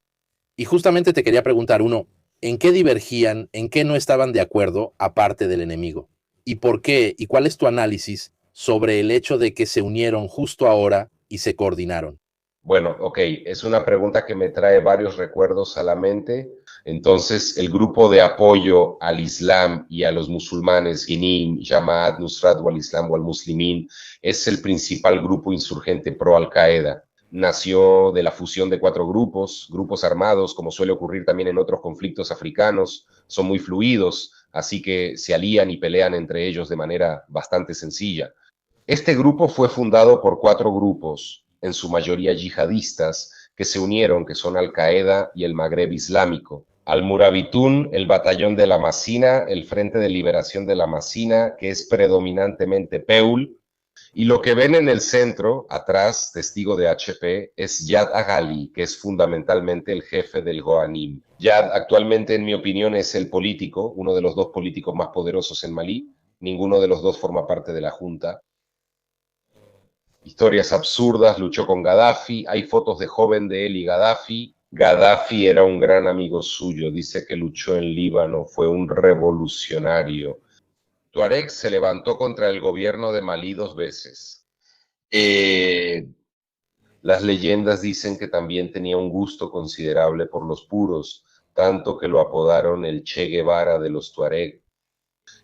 Y justamente te quería preguntar, uno, ¿en qué divergían, en qué no estaban de acuerdo aparte del enemigo? ¿Y por qué? ¿Y cuál es tu análisis sobre el hecho de que se unieron justo ahora y se coordinaron? Bueno, ok, es una pregunta que me trae varios recuerdos a la mente. Entonces, el grupo de apoyo al Islam y a los musulmanes, Ginim, Jamaat, Nusrat wal Islam wal Muslimin, es el principal grupo insurgente pro Al-Qaeda. Nació de la fusión de 4 grupos armados, como suele ocurrir también en otros conflictos africanos, son muy fluidos, así que se alían y pelean entre ellos de manera bastante sencilla. Este grupo fue fundado por 4 grupos, en su mayoría yihadistas, que se unieron, que son Al-Qaeda y el Magreb Islámico. Al-Murabitun, el Batallón de la Masina, el Frente de Liberación de la Masina, que es predominantemente Peul, y lo que ven en el centro, atrás, testigo de HP, es Yad Agali, que es fundamentalmente el jefe del Goanim. Yad actualmente, en mi opinión, es el político, uno de los 2 políticos más poderosos en Malí. Ninguno de los 2 forma parte de la junta. Historias absurdas, luchó con Gaddafi, hay fotos de joven de él y Gaddafi. Gaddafi era un gran amigo suyo, dice que luchó en Líbano, fue un revolucionario. Tuareg se levantó contra el gobierno de Malí 2 veces. Las leyendas dicen que también tenía un gusto considerable por los puros, tanto que lo apodaron el Che Guevara de los Tuareg.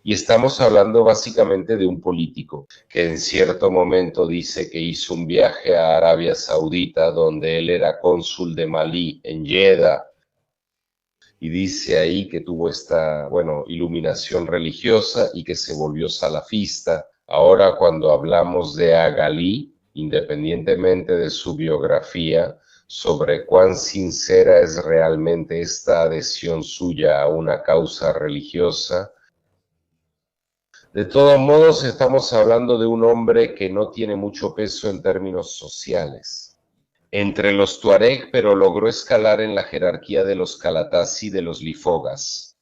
Y estamos hablando básicamente de un político que en cierto momento dice que hizo un viaje a Arabia Saudita donde él era cónsul de Malí en Jeddah y dice ahí que tuvo esta, iluminación religiosa y que se volvió salafista. Ahora cuando hablamos de Agali, independientemente de su biografía, sobre cuán sincera es realmente esta adhesión suya a una causa religiosa, de todos modos, estamos hablando de un hombre que no tiene mucho peso en términos sociales. Entre los Tuareg, pero logró escalar en la jerarquía de los Kalatasi de los Lifogas,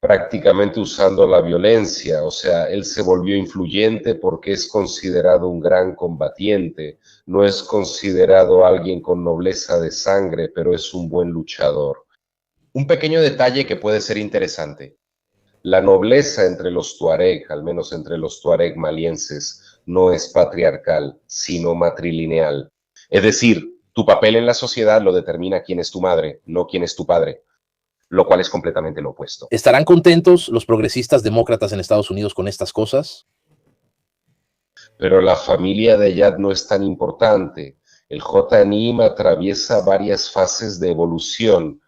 prácticamente usando la violencia. O sea, él se volvió influyente porque es considerado un gran combatiente, no es considerado alguien con nobleza de sangre, pero es un buen luchador. Un pequeño detalle que puede ser interesante. La nobleza entre los Tuareg, al menos entre los Tuareg malienses, no es patriarcal, sino matrilineal. Es decir, tu papel en la sociedad lo determina quién es tu madre, no quién es tu padre, lo cual es completamente lo opuesto. ¿Estarán contentos los progresistas demócratas en Estados Unidos con estas cosas? Pero la familia de Yad no es tan importante. El JNIM atraviesa varias fases de evolución.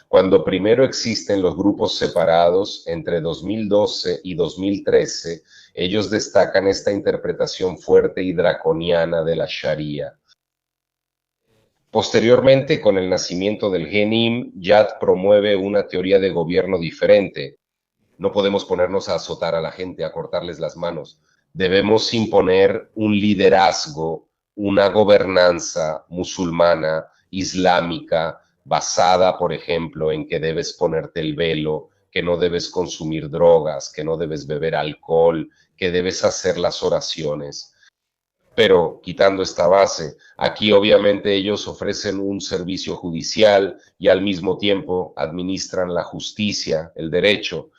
Cuando primero existen los grupos separados entre 2012 y 2013, ellos destacan esta interpretación fuerte y draconiana de la Sharia. Posteriormente, con el nacimiento del GENIM, Yad promueve una teoría de gobierno diferente. No podemos ponernos a azotar a la gente, a cortarles las manos. Debemos imponer un liderazgo, una gobernanza musulmana, islámica, basada, por ejemplo, en que debes ponerte el velo, que no debes consumir drogas, que no debes beber alcohol, que debes hacer las oraciones. Pero quitando esta base, aquí obviamente ellos ofrecen un servicio judicial y al mismo tiempo administran la justicia, el derecho,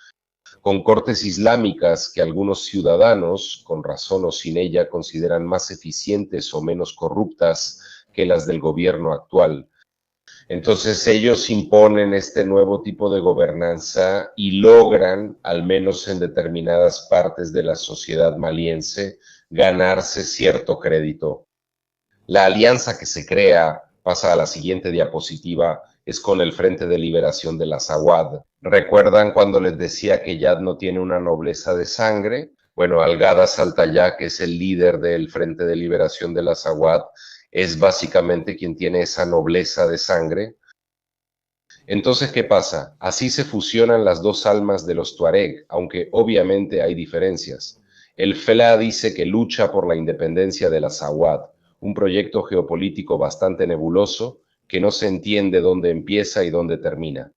con cortes islámicas que algunos ciudadanos, con razón o sin ella, consideran más eficientes o menos corruptas que las del gobierno actual. Entonces ellos imponen este nuevo tipo de gobernanza y logran, al menos en determinadas partes de la sociedad maliense, ganarse cierto crédito. La alianza que se crea, pasa a la siguiente diapositiva, es con el Frente de Liberación de la Azawad. ¿Recuerdan cuando les decía que Yad no tiene una nobleza de sangre? Bueno, Al-Ghada Saltaya, que es el líder del Frente de Liberación de la Azawad, es básicamente quien tiene esa nobleza de sangre. Entonces, ¿qué pasa? Así se fusionan las 2 almas de los Tuareg, aunque obviamente hay diferencias. El Fela dice que lucha por la independencia de la Azawad, un proyecto geopolítico bastante nebuloso que no se entiende dónde empieza y dónde termina.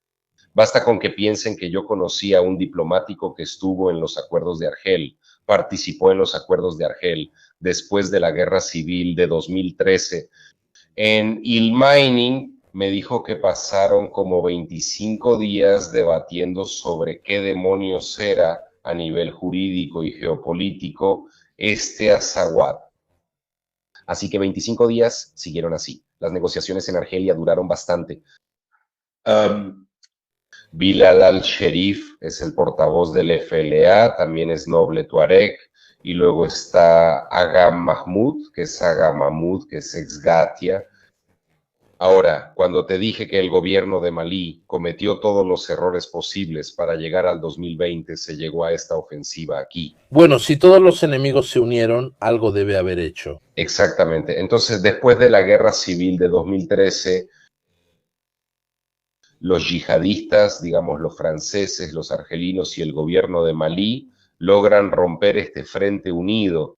Basta con que piensen que yo conocí a un diplomático que estuvo en los acuerdos de Argel, participó en los acuerdos de Argel después de la guerra civil de 2013. En Ilmainin me dijo que pasaron como 25 días debatiendo sobre qué demonios era a nivel jurídico y geopolítico este Azawad. Así que 25 días siguieron así. Las negociaciones en Argelia duraron bastante. Bilal al-Sherif es el portavoz del FLA, también es noble Tuareg. Y luego está Aga Mahmoud, que es Aga Mahmoud, que es ex Gatia. Ahora, cuando te dije que el gobierno de Malí cometió todos los errores posibles para llegar al 2020, se llegó a esta ofensiva aquí. Bueno, si todos los enemigos se unieron, algo debe haber hecho. Exactamente. Entonces, después de la guerra civil de 2013, los yihadistas, digamos los franceses, los argelinos y el gobierno de Malí logran romper este frente unido,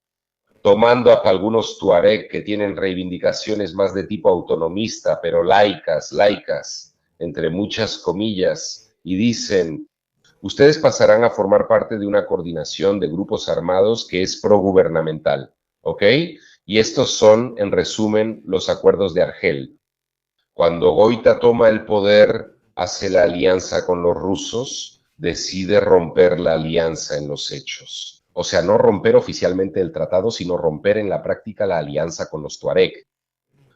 tomando a algunos tuareg que tienen reivindicaciones más de tipo autonomista, pero laicas, entre muchas comillas, y dicen, ustedes pasarán a formar parte de una coordinación de grupos armados que es progubernamental, ¿ok? Y estos son, en resumen, los acuerdos de Argel. Cuando Goita toma el poder, hace la alianza con los rusos, decide romper la alianza en los hechos. O sea, no romper oficialmente el tratado, sino romper en la práctica la alianza con los tuareg,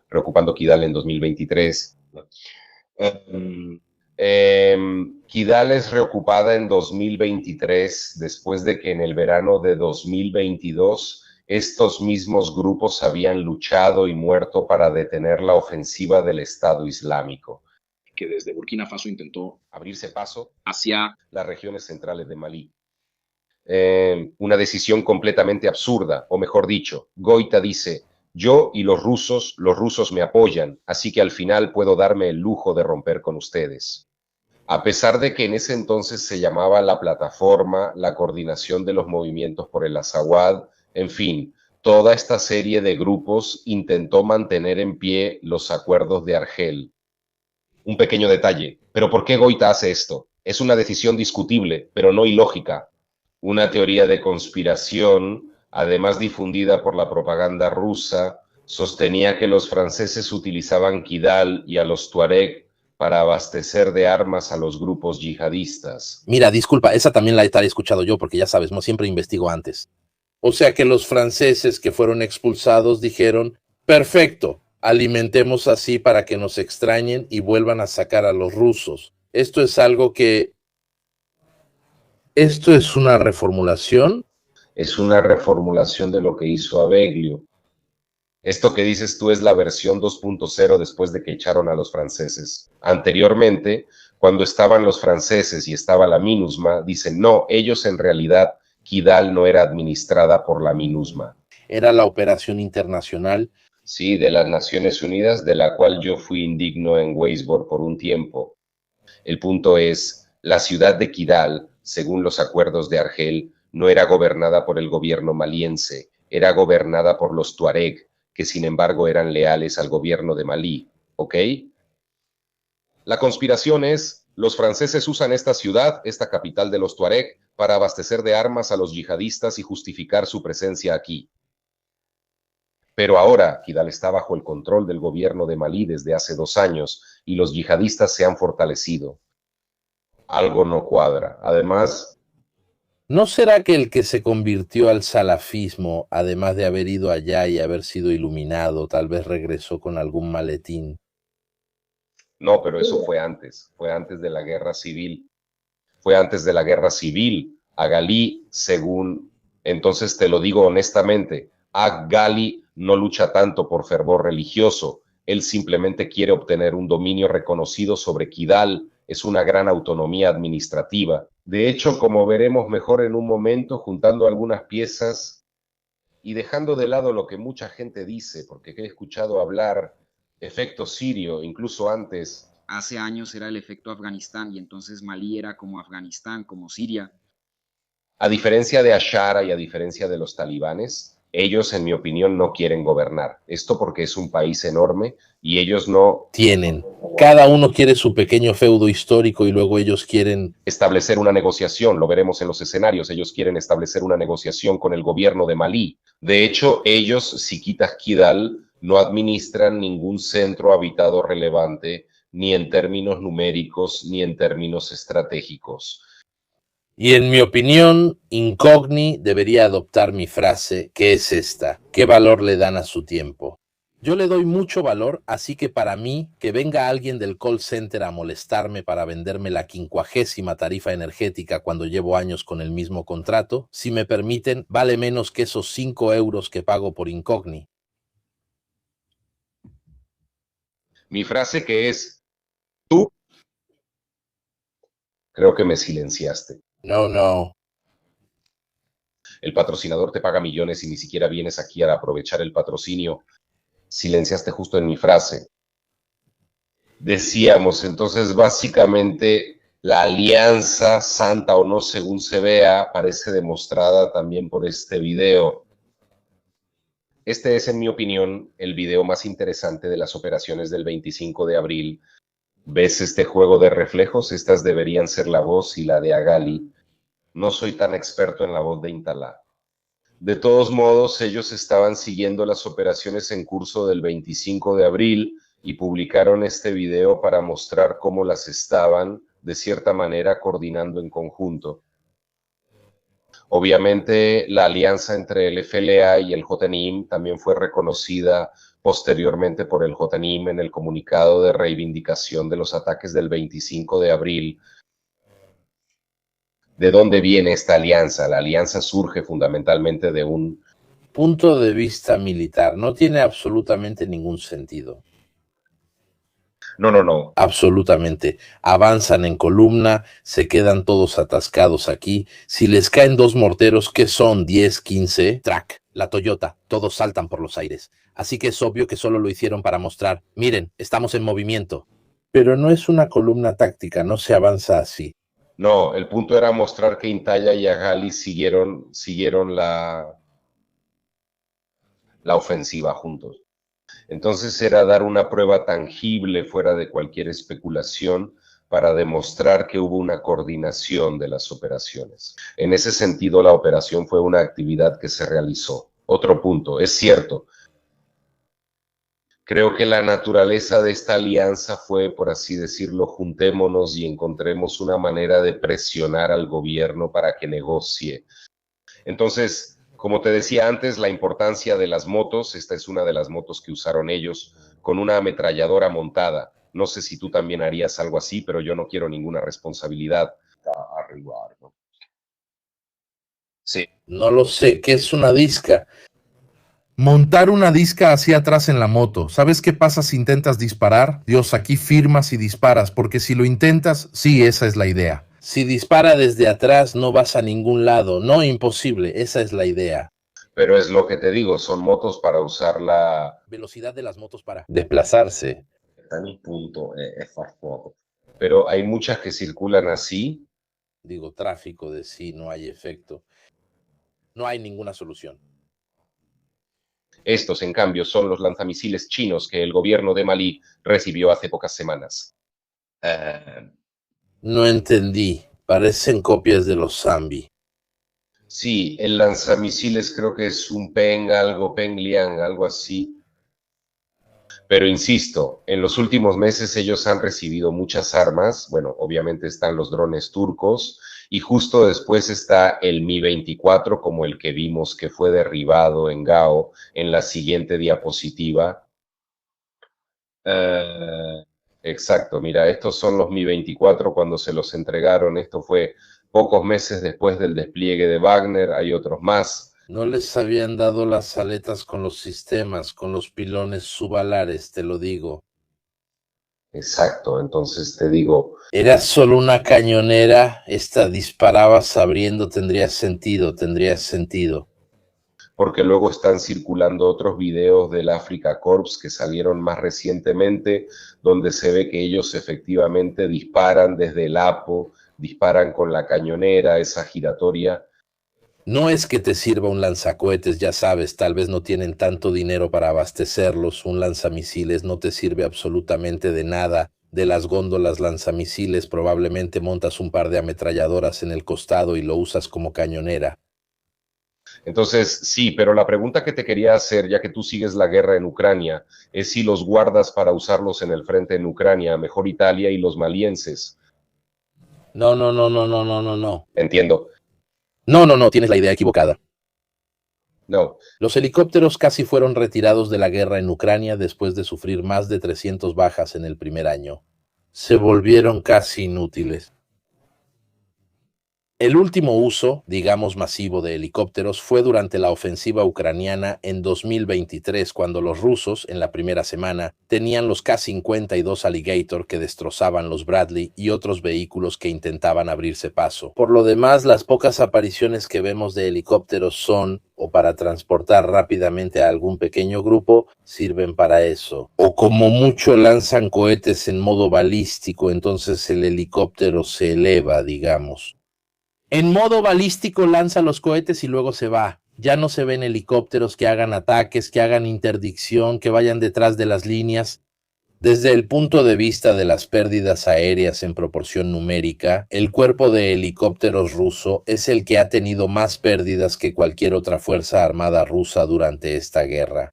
preocupando Kidal en 2023. Kidal es reocupada en 2023, después de que en el verano de 2022 estos mismos grupos habían luchado y muerto para detener la ofensiva del Estado Islámico, que desde Burkina Faso intentó abrirse paso hacia las regiones centrales de Malí. Una decisión completamente absurda, o mejor dicho, Goita dice, yo y los rusos me apoyan, así que al final puedo darme el lujo de romper con ustedes. A pesar de que en ese entonces se llamaba la plataforma, la coordinación de los movimientos por el Azawad, en fin, toda esta serie de grupos intentó mantener en pie los acuerdos de Argel. Un pequeño detalle, pero ¿por qué Goita hace esto? Es una decisión discutible, pero no ilógica. Una teoría de conspiración, además difundida por la propaganda rusa, sostenía que los franceses utilizaban Kidal y a los tuareg para abastecer de armas a los grupos yihadistas. Mira, disculpa, esa también la he escuchado yo porque ya sabes, no siempre investigo antes. O sea que los franceses que fueron expulsados dijeron, perfecto, alimentemos así para que nos extrañen y vuelvan a sacar a los rusos. Esto es algo que... ¿Esto es una reformulación? Es una reformulación de lo que hizo Abeglio. Esto que dices tú es la versión 2.0 después de que echaron a los franceses. Anteriormente, cuando estaban los franceses y estaba la MINUSMA, dicen, no, ellos en realidad, Kidal no era administrada por la MINUSMA. Era la operación internacional. Sí, de las Naciones Unidas, de la cual yo fui indigno en Weisborg por un tiempo. El punto es, la ciudad de Kidal, según los acuerdos de Argel, no era gobernada por el gobierno maliense, era gobernada por los tuareg, que sin embargo eran leales al gobierno de Malí, ¿ok? La conspiración es, los franceses usan esta ciudad, esta capital de los tuareg, para abastecer de armas a los yihadistas y justificar su presencia aquí. Pero ahora Kidal está bajo el control del gobierno de Malí desde hace 2 años y los yihadistas se han fortalecido. Algo no cuadra. Además, ¿no será que el que se convirtió al salafismo, además de haber ido allá y haber sido iluminado, tal vez regresó con algún maletín? no, pero eso fue antes de la guerra civil. Fue antes de la guerra civil. Agalí, según, entonces te lo digo honestamente, Agali no lucha tanto por fervor religioso. Él simplemente quiere obtener un dominio reconocido sobre Kidal. Es una gran autonomía administrativa. De hecho, como veremos mejor en un momento, juntando algunas piezas y dejando de lado lo que mucha gente dice, porque he escuchado hablar efecto sirio, incluso antes. hace años era el efecto Afganistán y entonces Malí era como Afganistán, como Siria. A diferencia de Ashara y a diferencia de los talibanes, ellos, en mi opinión, no quieren gobernar. Esto porque es un país enorme y ellos no Tienen. Cada uno quiere su pequeño feudo histórico y luego ellos quieren... establecer una negociación, lo veremos en los escenarios, ellos quieren establecer una negociación con el gobierno de Malí. De hecho, ellos, si quitas Kidal, no administran ningún centro habitado relevante, ni en términos numéricos, ni en términos estratégicos. Y en mi opinión, Incogni debería adoptar mi frase, que es esta: ¿qué valor le dan a su tiempo? Yo le doy mucho valor, así que para mí, que venga alguien del call center a molestarme para venderme la 50ª tarifa energética cuando llevo años con el mismo contrato, si me permiten, vale menos que esos 5 euros que pago por Incogni. Mi frase que es, tú, creo que me silenciaste. No. El patrocinador te paga millones y ni siquiera vienes aquí a aprovechar el patrocinio. Silenciaste justo en mi frase. Decíamos, entonces básicamente la alianza, santa o no según se vea, parece demostrada también por este video. Este es, en mi opinión, el video más interesante de las operaciones del 25 de abril. ¿Ves este juego de reflejos? Estas deberían ser la voz y la de Agali. No soy tan experto en la voz de Intalá. De todos modos, ellos estaban siguiendo las operaciones en curso del 25 de abril y publicaron este video para mostrar cómo las estaban, de cierta manera, coordinando en conjunto. Obviamente, la alianza entre el FLA y el JNIM también fue reconocida posteriormente por el JNIM en el comunicado de reivindicación de los ataques del 25 de abril. ¿De dónde viene esta alianza? La alianza surge fundamentalmente de un punto de vista militar. No tiene absolutamente ningún sentido. No. Absolutamente. Avanzan en columna, se quedan todos atascados aquí. Si les caen 2 morteros, ¿qué son? 10, 15. Track, la Toyota, todos saltan por los aires. Así que es obvio que solo lo hicieron para mostrar, miren, estamos en movimiento. Pero no es una columna táctica, no se avanza así. No, el punto era mostrar que Intaya y Agali siguieron la ofensiva juntos. Entonces era dar una prueba tangible fuera de cualquier especulación para demostrar que hubo una coordinación de las operaciones. En ese sentido, la operación fue una actividad que se realizó. Otro punto, es cierto. Creo que la naturaleza de esta alianza fue, por así decirlo, juntémonos y encontremos una manera de presionar al gobierno para que negocie. Entonces, como te decía antes, la importancia de las motos, esta es una de las motos que usaron ellos, con una ametralladora montada. No sé si tú también harías algo así, pero yo no quiero ninguna responsabilidad. Arribar, ¿no? Sí. No lo sé, ¿qué es una disca? Montar una disca hacia atrás en la moto. ¿Sabes qué pasa si intentas disparar? Dios, aquí firmas y disparas, porque si lo intentas, sí, esa es la idea. Si dispara desde atrás no vas a ningún lado. No, imposible, esa es la idea. Pero es lo que te digo, son motos para usar la velocidad de las motos para desplazarse. Está mi punto, es farfoto. Pero hay muchas que circulan así. Digo, tráfico de sí, no hay efecto. No hay ninguna solución. Estos, en cambio, son los lanzamisiles chinos que el gobierno de Malí recibió hace pocas semanas. No entendí. Parecen copias de los Zambi. Sí, el lanzamisiles creo que es un Peng algo, Peng Liang, algo así. Pero insisto, en los últimos meses ellos han recibido muchas armas. Bueno, obviamente están los drones turcos y justo después está el Mi-24 como el que vimos que fue derribado en Gao en la siguiente diapositiva. Exacto, mira, estos son los Mi-24 cuando se los entregaron. Esto fue pocos meses después del despliegue de Wagner, hay otros más. No les habían dado las aletas con los sistemas, con los pilones subalares, te lo digo. Exacto, entonces te digo... Era solo una cañonera, esta disparabas abriendo, tendría sentido. Porque luego están circulando otros videos del Africa Corps que salieron más recientemente, donde se ve que ellos efectivamente disparan desde el APO, disparan con la cañonera, esa giratoria. No es que te sirva un lanzacohetes, ya sabes, tal vez no tienen tanto dinero para abastecerlos, un lanzamisiles no te sirve absolutamente de nada. De las góndolas lanzamisiles probablemente montas un par de ametralladoras en el costado y lo usas como cañonera. Entonces, sí, pero la pregunta que te quería hacer, ya que tú sigues la guerra en Ucrania, es si los guardas para usarlos en el frente en Ucrania, mejor Italia y los malienses. No. Entiendo. No, tienes la idea equivocada. No. Los helicópteros casi fueron retirados de la guerra en Ucrania después de sufrir más de 300 bajas en el primer año. Se volvieron casi inútiles. El último uso, digamos masivo, de helicópteros fue durante la ofensiva ucraniana en 2023, cuando los rusos, en la primera semana, tenían los K-52 Alligator que destrozaban los Bradley y otros vehículos que intentaban abrirse paso. Por lo demás, las pocas apariciones que vemos de helicópteros son o para transportar rápidamente a algún pequeño grupo, sirven para eso. O como mucho lanzan cohetes en modo balístico, entonces el helicóptero se eleva, digamos. En modo balístico lanza los cohetes y luego se va. Ya no se ven helicópteros que hagan ataques, que hagan interdicción, que vayan detrás de las líneas. Desde el punto de vista de las pérdidas aéreas en proporción numérica, el cuerpo de helicópteros ruso es el que ha tenido más pérdidas que cualquier otra fuerza armada rusa durante esta guerra.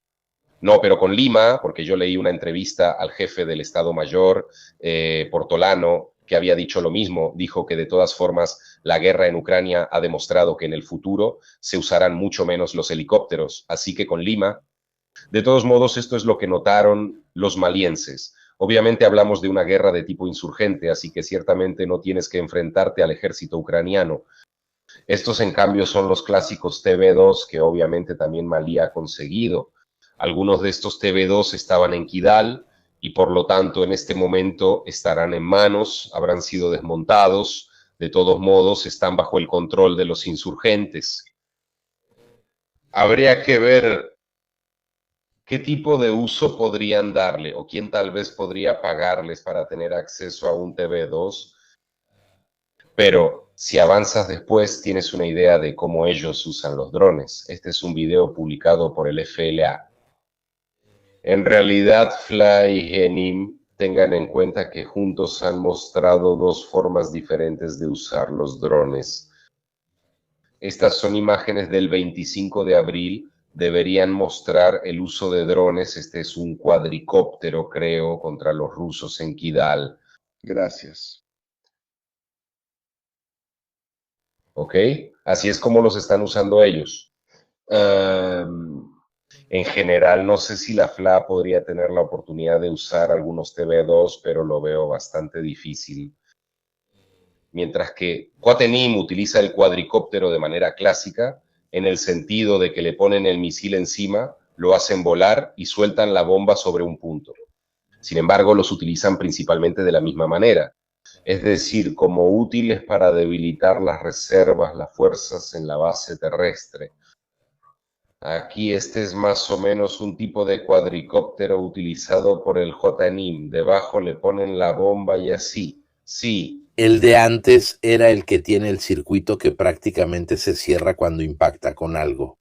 No, pero con Lima, porque yo leí una entrevista al jefe del Estado Mayor, Portolano, que había dicho lo mismo. Dijo que de todas formas la guerra en Ucrania ha demostrado que en el futuro se usarán mucho menos los helicópteros. Así que con Lima, de todos modos, esto es lo que notaron los malienses. Obviamente hablamos de una guerra de tipo insurgente, así que ciertamente no tienes que enfrentarte al ejército ucraniano. Estos, en cambio, son los clásicos TB2 que obviamente también Malí ha conseguido. Algunos de estos TB2 estaban en Kidal y por lo tanto en este momento estarán en manos, habrán sido desmontados. De todos modos, están bajo el control de los insurgentes. Habría que ver qué tipo de uso podrían darle o quién tal vez podría pagarles para tener acceso a un TB2. Pero si avanzas después, tienes una idea de cómo ellos usan los drones. Este es un video publicado por el FLA. En realidad, Fly y Genim, tengan en cuenta que juntos han mostrado dos formas diferentes de usar los drones. Estas son imágenes del 25 de abril. Deberían mostrar el uso de drones. Este es un cuadricóptero, creo, contra los rusos en Kidal. Gracias. ¿Ok? Así es como los están usando ellos. En general, no sé si la FLA podría tener la oportunidad de usar algunos TB2, pero lo veo bastante difícil. Mientras que Quatenim utiliza el cuadricóptero de manera clásica, en el sentido de que le ponen el misil encima, lo hacen volar y sueltan la bomba sobre un punto. Sin embargo, los utilizan principalmente de la misma manera. Es decir, como útiles para debilitar las reservas, las fuerzas en la base terrestre. Aquí este es más o menos un tipo de cuadricóptero utilizado por el JNIM. Debajo le ponen la bomba y así. Sí. El de antes era el que tiene el circuito que prácticamente se cierra cuando impacta con algo.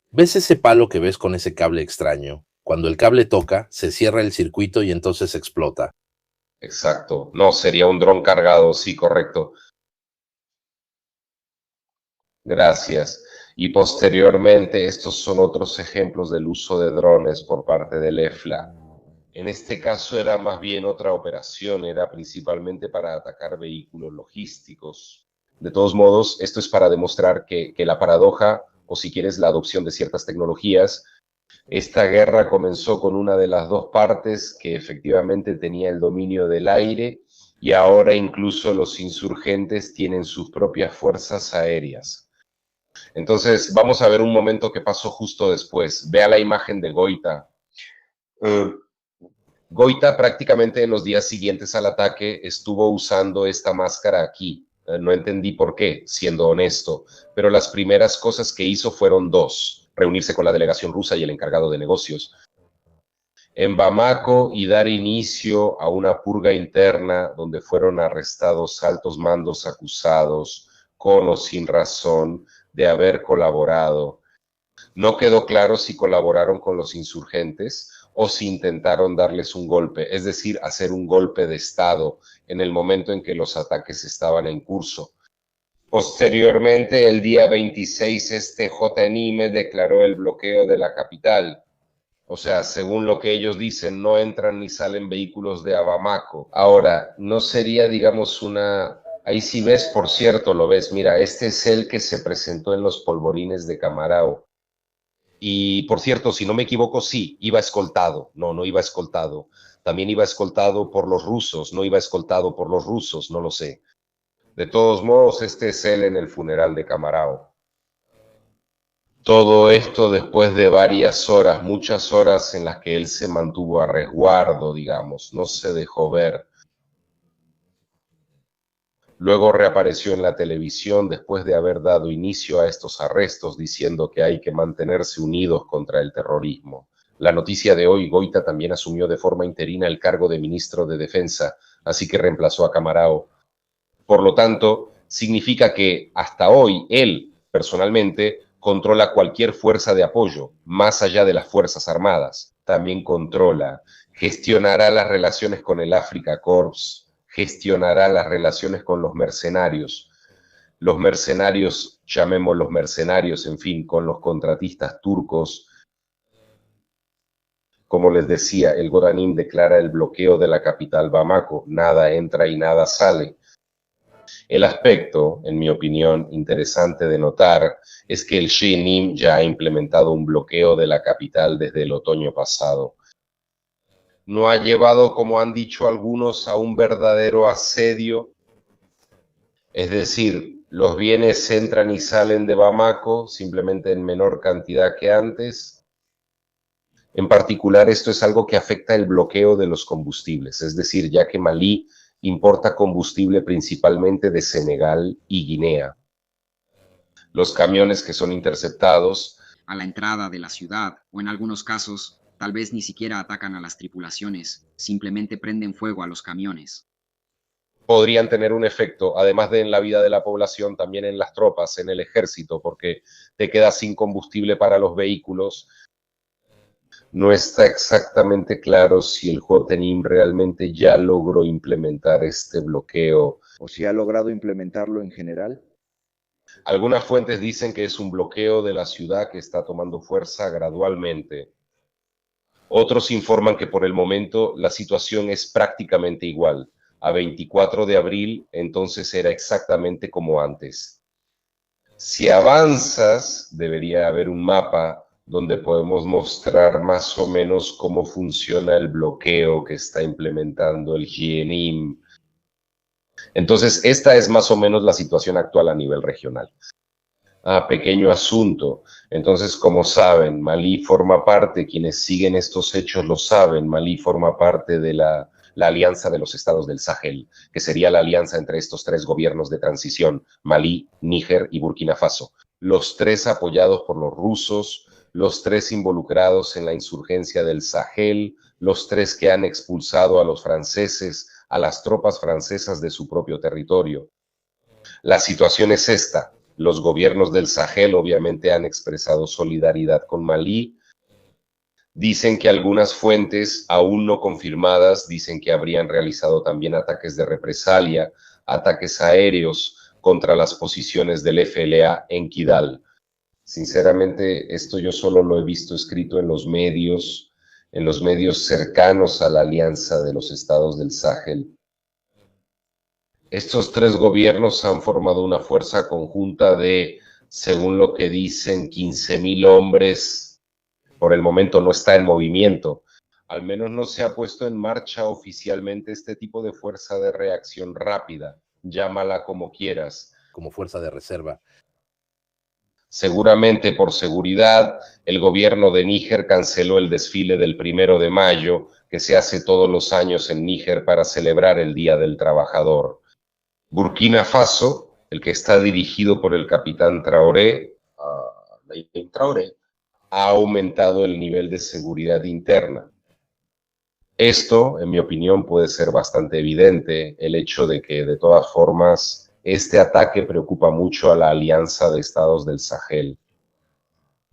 ¿Ves ese palo que ves con ese cable extraño? Cuando el cable toca, se cierra el circuito y entonces explota. Exacto. No, sería un dron cargado, sí, correcto. Gracias. Y posteriormente, estos son otros ejemplos del uso de drones por parte del EFLA. En este caso era más bien otra operación, era principalmente para atacar vehículos logísticos. De todos modos, esto es para demostrar que la paradoja, o si quieres, la adopción de ciertas tecnologías, esta guerra comenzó con una de las dos partes que efectivamente tenía el dominio del aire y ahora incluso los insurgentes tienen sus propias fuerzas aéreas. Entonces, vamos a ver un momento que pasó justo después. Vea la imagen de Goita. Goita prácticamente en los días siguientes al ataque estuvo usando esta máscara aquí. No entendí por qué, siendo honesto, pero las primeras cosas que hizo fueron dos: reunirse con la delegación rusa y el encargado de negocios en Bamako y dar inicio a una purga interna donde fueron arrestados altos mandos acusados, con o sin razón, de haber colaborado. No quedó claro si colaboraron con los insurgentes o si intentaron darles un golpe, es decir, hacer un golpe de Estado en el momento en que los ataques estaban en curso. Posteriormente, el día 26, este JNIME declaró el bloqueo de la capital. O sea, según lo que ellos dicen, no entran ni salen vehículos de Bamako. Ahora, no sería, digamos, una... Ahí sí ves, por cierto, lo ves. Mira, este es el que se presentó en los polvorines de Camarao. Y, por cierto, si no me equivoco, sí, iba escoltado. No iba escoltado. También iba escoltado por los rusos. No iba escoltado por los rusos, no lo sé. De todos modos, este es él en el funeral de Camarao. Todo esto después de varias horas, muchas horas en las que él se mantuvo a resguardo, digamos, no se dejó ver. Luego reapareció en la televisión después de haber dado inicio a estos arrestos, diciendo que hay que mantenerse unidos contra el terrorismo. La noticia de hoy, Goita también asumió de forma interina el cargo de ministro de Defensa, así que reemplazó a Camarao. Por lo tanto, significa que hasta hoy él, personalmente, controla cualquier fuerza de apoyo, más allá de las Fuerzas Armadas. También controla, gestionará las relaciones con el Africa Corps, gestionará las relaciones con los mercenarios, llamémoslos mercenarios, en fin, con los contratistas turcos. Como les decía, el Godanim declara el bloqueo de la capital Bamako, nada entra y nada sale. El aspecto, en mi opinión, interesante de notar es que el Jenim ya ha implementado un bloqueo de la capital desde el otoño pasado. No ha llevado, como han dicho algunos, a un verdadero asedio. Es decir, los bienes entran y salen de Bamako simplemente en menor cantidad que antes. En particular, esto es algo que afecta el bloqueo de los combustibles, es decir, ya que Malí importa combustible principalmente de Senegal y Guinea. Los camiones que son interceptados a la entrada de la ciudad, o en algunos casos, tal vez ni siquiera atacan a las tripulaciones, simplemente prenden fuego a los camiones. podrían tener un efecto, además de en la vida de la población, también en las tropas, en el ejército, porque te quedas sin combustible para los vehículos. No está exactamente claro si el Jotenim realmente ya logró implementar este bloqueo. ¿O si ha logrado implementarlo en general? Algunas fuentes dicen que es un bloqueo de la ciudad que está tomando fuerza gradualmente. Otros informan que por el momento la situación es prácticamente igual. A 24 de abril, entonces era exactamente como antes. Si avanzas, debería haber un mapa donde podemos mostrar más o menos cómo funciona el bloqueo que está implementando el GNIM. Entonces, esta es más o menos la situación actual a nivel regional. Pequeño asunto. Entonces, como saben, Malí forma parte, quienes siguen estos hechos lo saben, Malí forma parte de la alianza de los estados del Sahel, que sería la alianza entre estos tres gobiernos de transición, Malí, Níger y Burkina Faso. Los tres apoyados por los rusos, los tres involucrados en la insurgencia del Sahel, los tres que han expulsado a los franceses, a las tropas francesas de su propio territorio. La situación es esta. Los gobiernos del Sahel obviamente han expresado solidaridad con Malí. Dicen que algunas fuentes aún no confirmadas dicen que habrían realizado también ataques de represalia, ataques aéreos contra las posiciones del FLA en Kidal. Sinceramente, esto yo solo lo he visto escrito en los medios cercanos a la alianza de los estados del Sahel. Estos tres gobiernos han formado una fuerza conjunta de, según lo que dicen, 15.000 hombres. Por el momento no está en movimiento. Al menos no se ha puesto en marcha oficialmente este tipo de fuerza de reacción rápida. Llámala como quieras. Como fuerza de reserva. Seguramente por seguridad, el gobierno de Níger canceló el desfile del 1 de mayo, que se hace todos los años en Níger para celebrar el Día del Trabajador. Burkina Faso, el que está dirigido por el capitán Traoré, ha aumentado el nivel de seguridad interna. Esto, en mi opinión, puede ser bastante evidente, el hecho de que, de todas formas, este ataque preocupa mucho a la alianza de estados del Sahel.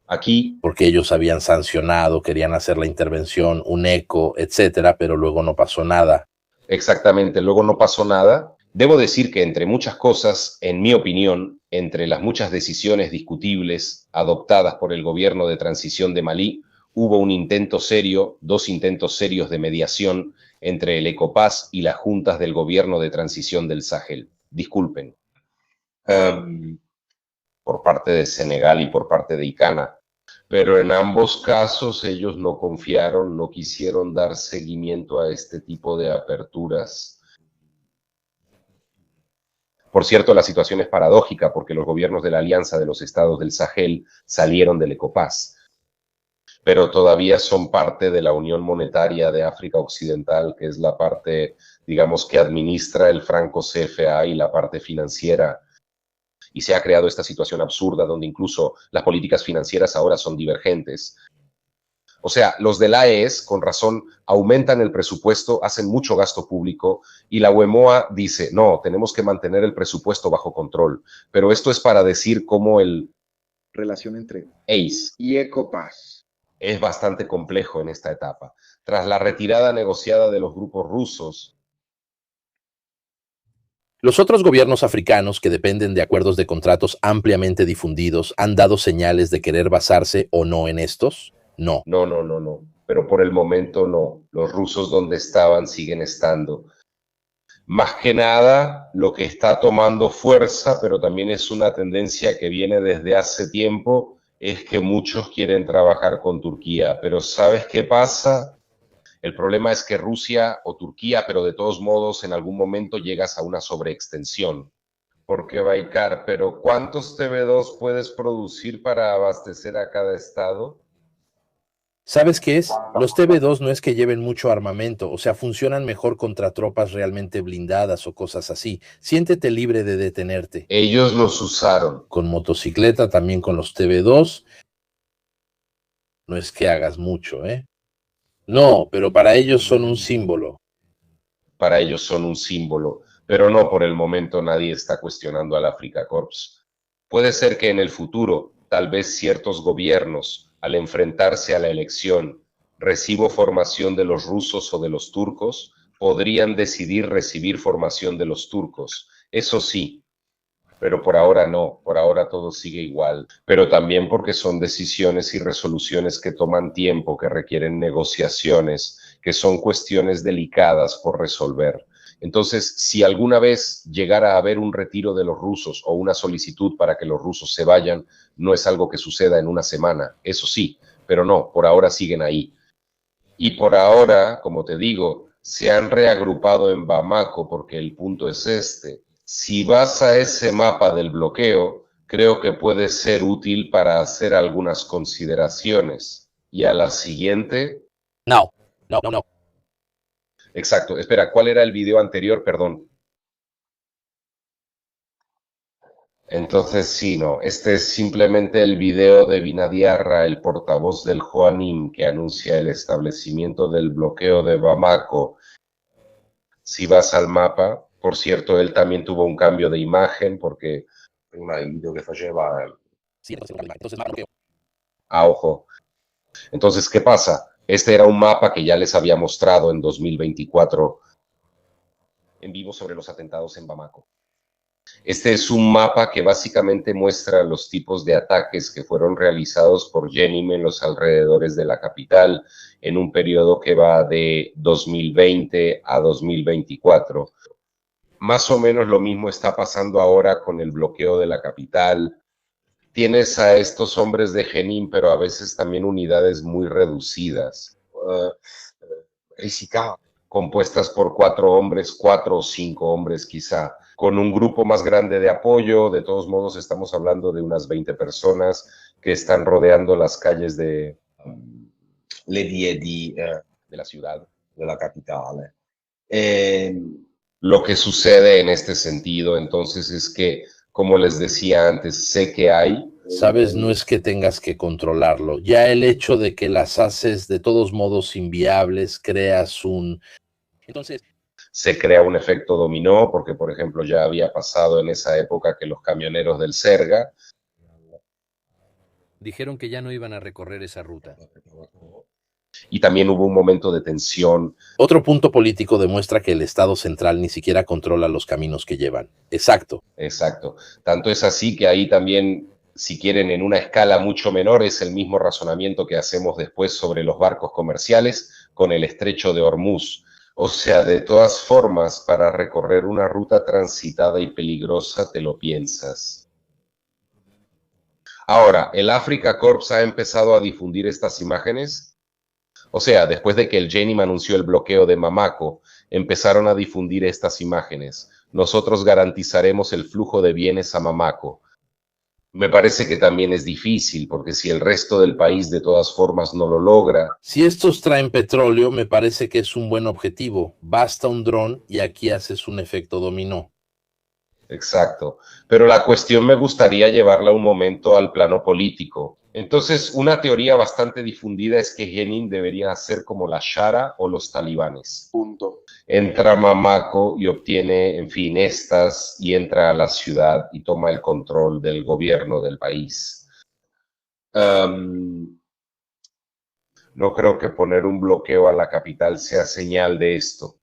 Aquí, porque ellos habían sancionado, querían hacer la intervención, un eco, etcétera, pero luego no pasó nada. Exactamente, luego no pasó nada. Debo decir que entre muchas cosas, en mi opinión, entre las muchas decisiones discutibles adoptadas por el gobierno de transición de Malí, hubo un intento serio, dos intentos serios de mediación entre el ECOPAS y las juntas del gobierno de transición del Sahel. Disculpen. Por parte de Senegal y por parte de Icana. Pero en ambos casos ellos no confiaron, no quisieron dar seguimiento a este tipo de aperturas. Por cierto, la situación es paradójica porque los gobiernos de la Alianza de los Estados del Sahel salieron del ECOPAS, pero todavía son parte de la Unión Monetaria de África Occidental, que es la parte, digamos, que administra el franco CFA y la parte financiera. Y se ha creado esta situación absurda donde incluso las políticas financieras ahora son divergentes. O sea, los del AES, con razón, aumentan el presupuesto, hacen mucho gasto público y la UEMOA dice, no, tenemos que mantener el presupuesto bajo control. Pero esto es para decir cómo el Relación entre ACE y ECOPAS. es bastante complejo en esta etapa. Tras la retirada negociada de los grupos rusos, Los otros gobiernos africanos que dependen de acuerdos de contratos ampliamente difundidos han dado señales de querer basarse o no en estos. No. no. Pero por el momento no. Los rusos donde estaban siguen estando. Más que nada, lo que está tomando fuerza, pero también es una tendencia que viene desde hace tiempo, es que muchos quieren trabajar con Turquía. Pero ¿sabes qué pasa? El problema es que Rusia o Turquía, pero de todos modos en algún momento llegas a una sobreextensión. Porque Baikar, pero ¿cuántos TB2 puedes producir para abastecer a cada estado? ¿Sabes qué es? Los TB2 no es que lleven mucho armamento, o sea, funcionan mejor contra tropas realmente blindadas o cosas así. Siéntete libre de detenerte. Ellos los usaron. Con motocicleta, también con los TB2, no es que hagas mucho, ¿eh? No, pero para ellos son un símbolo. Para ellos son un símbolo, pero no por el momento nadie está cuestionando al Afrika Korps. Puede ser que en el futuro, tal vez ciertos gobiernos, al enfrentarse a la elección, ¿recibo formación de los rusos o de los turcos? Podrían decidir recibir formación de los turcos. Eso sí, pero por ahora no, por ahora todo sigue igual, pero también porque son decisiones y resoluciones que toman tiempo, que requieren negociaciones, que son cuestiones delicadas por resolver. Entonces, si alguna vez llegara a haber un retiro de los rusos o una solicitud para que los rusos se vayan, no es algo que suceda en una semana, eso sí, pero no, por ahora siguen ahí. Y por ahora, como te digo, se han reagrupado en Bamako porque el punto es este. Si vas a ese mapa del bloqueo, creo que puede ser útil para hacer algunas consideraciones. Y a la siguiente... No. Exacto. Espera, ¿cuál era el video anterior? Perdón. Entonces, sí, no. Este es simplemente el video de Binadiarra, el portavoz del Joanim, que anuncia el establecimiento del bloqueo de Bamako. Si vas al mapa, por cierto, él también tuvo un cambio de imagen porque prima il video che faceva... ojo. Entonces, ¿qué pasa? Este era un mapa que ya les había mostrado en 2024 en vivo sobre los atentados en Bamako. Este es un mapa que básicamente muestra los tipos de ataques que fueron realizados por Jenim en los alrededores de la capital en un periodo que va de 2020 a 2024. Más o menos lo mismo está pasando ahora con el bloqueo de la capital. Tienes a estos hombres de Jenin, pero a veces también unidades muy reducidas, compuestas por 4 hombres, 4 o 5 hombres quizá, con un grupo más grande de apoyo. De todos modos, estamos hablando de unas 20 personas que están rodeando las calles de la ciudad, de la capital. Lo que sucede en este sentido, entonces, es que, como les decía antes, sé que hay... Sabes, no es que tengas que controlarlo. Ya el hecho de que las haces de todos modos inviables, creas un... Entonces... Se crea un efecto dominó, porque, por ejemplo, ya había pasado en esa época que los camioneros del Serga dijeron que ya no iban a recorrer esa ruta. Y también hubo un momento de tensión. Otro punto político demuestra que el Estado central ni siquiera controla los caminos que llevan. Exacto. Exacto. Tanto es así que ahí también, si quieren, en una escala mucho menor, es el mismo razonamiento que hacemos después sobre los barcos comerciales con el estrecho de Hormuz. O sea, de todas formas, para recorrer una ruta transitada y peligrosa, te lo piensas. Ahora, ¿el Afrika Korps ha empezado a difundir estas imágenes? O sea, después de que el Jenim anunció el bloqueo de Bamako, empezaron a difundir estas imágenes. nosotros garantizaremos el flujo de bienes a Bamako. Me parece que también es difícil, porque si el resto del país de todas formas no lo logra. Si estos traen petróleo, me parece que es un buen objetivo. Basta un dron y aquí haces un efecto dominó. Exacto. Pero la cuestión me gustaría llevarla un momento al plano político. Entonces, una teoría bastante difundida es que Jenin debería ser como la Shara o los talibanes. Punto. Entra a Bamako y obtiene, en fin, estas, y entra a la ciudad y toma el control del gobierno del país. No creo que poner un bloqueo a la capital sea señal de esto.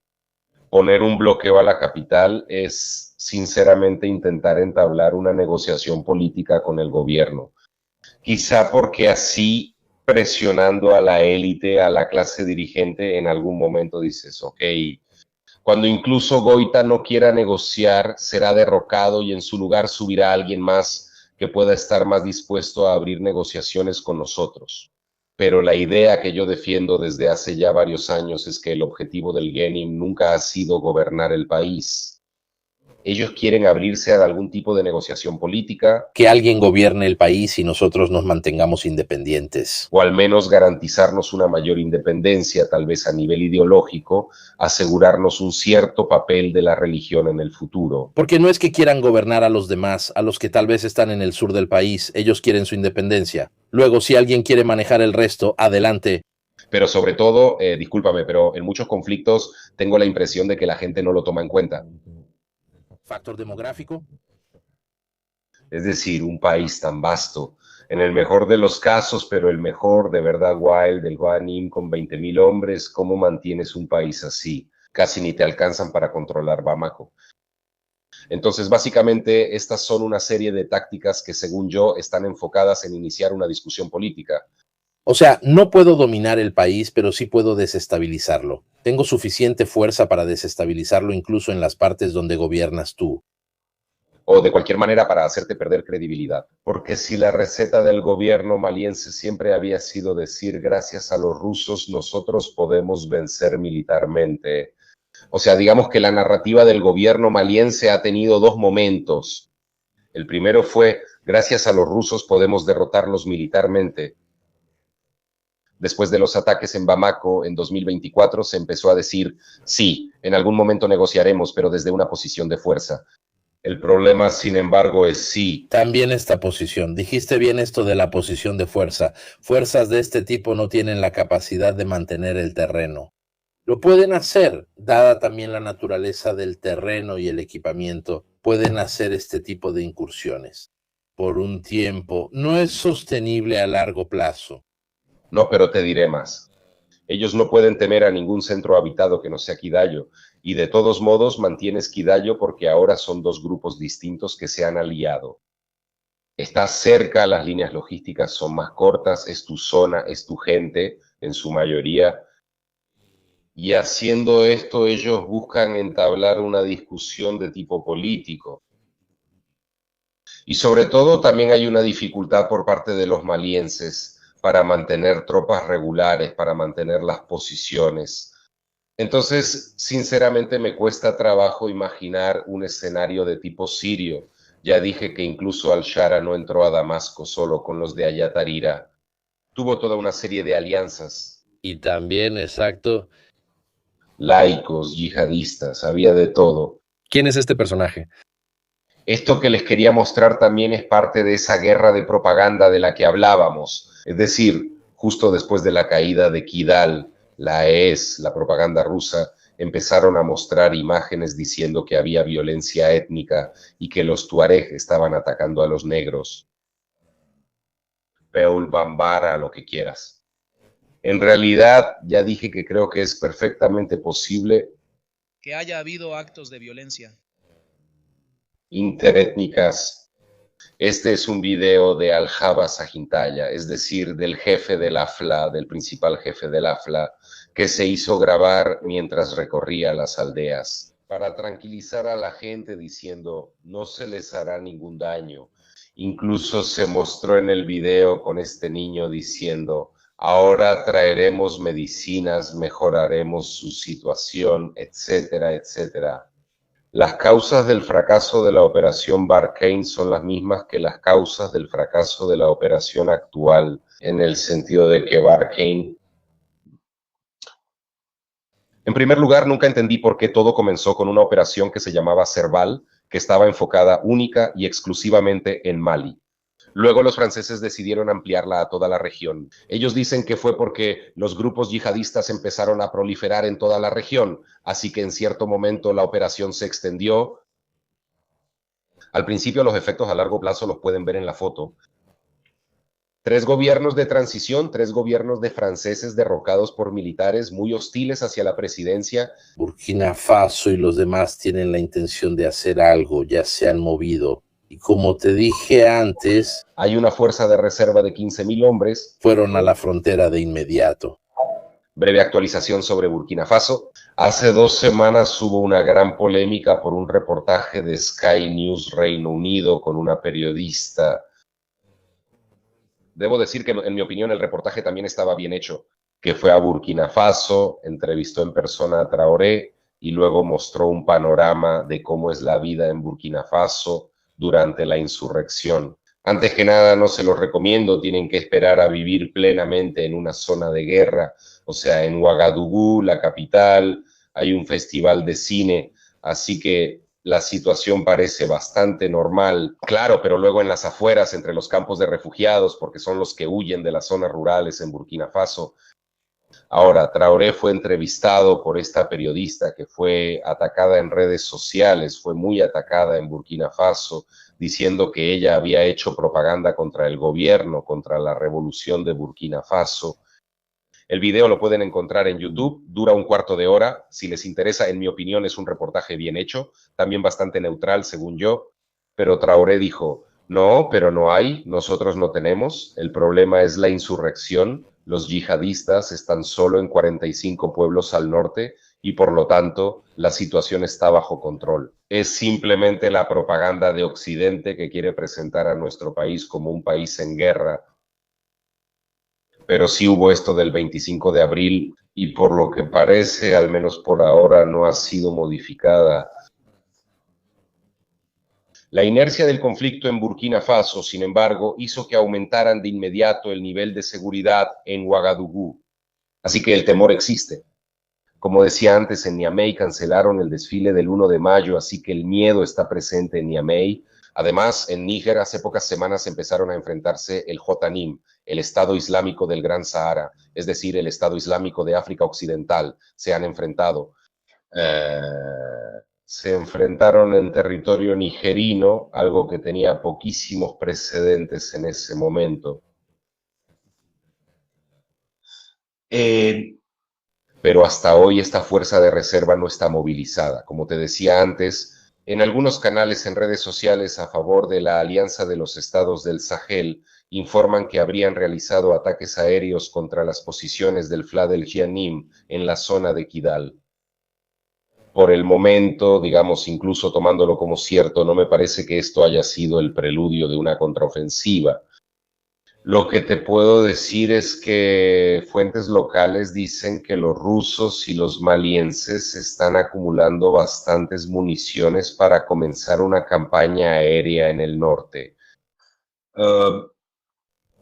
Poner un bloqueo a la capital es, sinceramente, intentar entablar una negociación política con el gobierno. Quizá porque así, presionando a la élite, a la clase dirigente, en algún momento dices, ok, cuando incluso Goita no quiera negociar, será derrocado y en su lugar subirá alguien más que pueda estar más dispuesto a abrir negociaciones con nosotros. Pero la idea que yo defiendo desde hace ya varios años es que el objetivo del Jenin nunca ha sido gobernar el país. Ellos quieren abrirse a algún tipo de negociación política. Que alguien gobierne el país y nosotros nos mantengamos independientes. O al menos garantizarnos una mayor independencia, tal vez a nivel ideológico, asegurarnos un cierto papel de la religión en el futuro. Porque no es que quieran gobernar a los demás, a los que tal vez están en el sur del país, ellos quieren su independencia. Luego, si alguien quiere manejar el resto, adelante. Pero sobre todo, discúlpame, pero en muchos conflictos tengo la impresión de que la gente no lo toma en cuenta. ¿Factor demográfico? Es decir, un país tan vasto, en el mejor de los casos, pero el mejor de verdad wild, del Guanim con 20,000 hombres, ¿cómo mantienes un país así? Casi ni te alcanzan para controlar Bamako. Entonces, básicamente, estas son una serie de tácticas que, según yo, están enfocadas en iniciar una discusión política. O sea, no puedo dominar el país, pero sí puedo desestabilizarlo. Tengo suficiente fuerza para desestabilizarlo incluso en las partes donde gobiernas tú. O de cualquier manera para hacerte perder credibilidad. Porque si la receta del gobierno maliense siempre había sido decir gracias a los rusos nosotros podemos vencer militarmente. O sea, digamos que la narrativa del gobierno maliense ha tenido dos momentos. El primero fue gracias a los rusos podemos derrotarlos militarmente. Después de los ataques en Bamako en 2024 se empezó a decir, sí, en algún momento negociaremos, pero desde una posición de fuerza. El problema, sin embargo, es sí. También esta posición. Dijiste bien esto de la posición de fuerza. Fuerzas de este tipo no tienen la capacidad de mantener el terreno. Lo pueden hacer, dada también la naturaleza del terreno y el equipamiento. Pueden hacer este tipo de incursiones. Por un tiempo, no es sostenible a largo plazo. No, pero te diré más. Ellos no pueden temer a ningún centro habitado que no sea Kidayo, y de todos modos mantienes Kidayo porque ahora son dos grupos distintos que se han aliado. Estás cerca, las líneas logísticas son más cortas, es tu zona, es tu gente, en su mayoría. Y haciendo esto ellos buscan entablar una discusión de tipo político. Y sobre todo también hay una dificultad por parte de los malienses para mantener tropas regulares, para mantener las posiciones. Entonces, sinceramente me cuesta trabajo imaginar un escenario de tipo sirio. Ya dije que incluso Al-Shara no entró a Damasco solo con los de Ayatarira. Tuvo toda una serie de alianzas. Y también, exacto. Laicos, yihadistas, había de todo. ¿Quién es este personaje? Esto que les quería mostrar también es parte de esa guerra de propaganda de la que hablábamos. Es decir, justo después de la caída de Kidal, la ES, la propaganda rusa, empezaron a mostrar imágenes diciendo que había violencia étnica y que los tuareg estaban atacando a los negros. Peul Bambara, lo que quieras. En realidad, ya dije que creo que es perfectamente posible que haya habido actos de violencia interétnicas. Este es un video de Al-Jaba Sajintaya, es decir, del jefe del AFLA, del principal jefe del AFLA, que se hizo grabar mientras recorría las aldeas, para tranquilizar a la gente diciendo, no se les hará ningún daño. Incluso se mostró en el video con este niño diciendo, ahora traeremos medicinas, mejoraremos su situación, etcétera, etcétera. Las causas del fracaso de la operación Barkhane son las mismas que las causas del fracaso de la operación actual, en el sentido de que Barkhane... En primer lugar, nunca entendí por qué todo comenzó con una operación que se llamaba Serval, que estaba enfocada única y exclusivamente en Mali. Luego los franceses decidieron ampliarla a toda la región. Ellos dicen que fue porque los grupos yihadistas empezaron a proliferar en toda la región, así que en cierto momento la operación se extendió. Al principio los efectos a largo plazo los pueden ver en la foto. 3 gobiernos de transición, 3 gobiernos de franceses derrocados por militares muy hostiles hacia la presidencia. Burkina Faso y los demás tienen la intención de hacer algo, ya se han movido. Y como te dije antes, hay una fuerza de reserva de 15,000 hombres. Fueron a la frontera de inmediato. Breve actualización sobre Burkina Faso. Hace 2 semanas hubo una gran polémica por un reportaje de Sky News Reino Unido con una periodista. Debo decir que, en mi opinión, el reportaje también estaba bien hecho, que fue a Burkina Faso, entrevistó en persona a Traoré y luego mostró un panorama de cómo es la vida en Burkina Faso durante la insurrección. Antes que nada, no se los recomiendo, tienen que esperar a vivir plenamente en una zona de guerra, o sea, en Ouagadougou, la capital, hay un festival de cine, así que la situación parece bastante normal. Claro, pero luego en las afueras, entre los campos de refugiados, porque son los que huyen de las zonas rurales en Burkina Faso. Ahora, Traoré fue entrevistado por esta periodista que fue atacada en redes sociales, fue muy atacada en Burkina Faso, diciendo que ella había hecho propaganda contra el gobierno, contra la revolución de Burkina Faso. El video lo pueden encontrar en YouTube, dura un cuarto de hora. Si les interesa, en mi opinión, es un reportaje bien hecho, también bastante neutral, según yo. Pero Traoré dijo, no, pero no hay, nosotros no tenemos. El problema es la insurrección. Los yihadistas están solo en 45 pueblos al norte y por lo tanto la situación está bajo control. Es simplemente la propaganda de Occidente que quiere presentar a nuestro país como un país en guerra. Pero sí hubo esto del 25 de abril y por lo que parece, al menos por ahora, no ha sido modificada. La inercia del conflicto en Burkina Faso, sin embargo, hizo que aumentaran de inmediato el nivel de seguridad en Ouagadougou. Así que el temor existe. Como decía antes, en Niamey cancelaron el desfile del 1 de mayo, así que el miedo está presente en Niamey. Además, en Níger hace pocas semanas empezaron a enfrentarse el Jotanim, el Estado Islámico del Gran Sahara, es decir, el Estado Islámico de África Occidental. Se han enfrentado. Se enfrentaron en territorio nigerino, algo que tenía poquísimos precedentes en ese momento. Pero hasta hoy esta fuerza de reserva no está movilizada. Como te decía antes, en algunos canales en redes sociales a favor de la Alianza de los Estados del Sahel informan que habrían realizado ataques aéreos contra las posiciones del FLA del Jianim en la zona de Kidal. Por el momento, digamos, incluso tomándolo como cierto, no me parece que esto haya sido el preludio de una contraofensiva. Lo que te puedo decir es que fuentes locales dicen que los rusos y los malienses están acumulando bastantes municiones para comenzar una campaña aérea en el norte.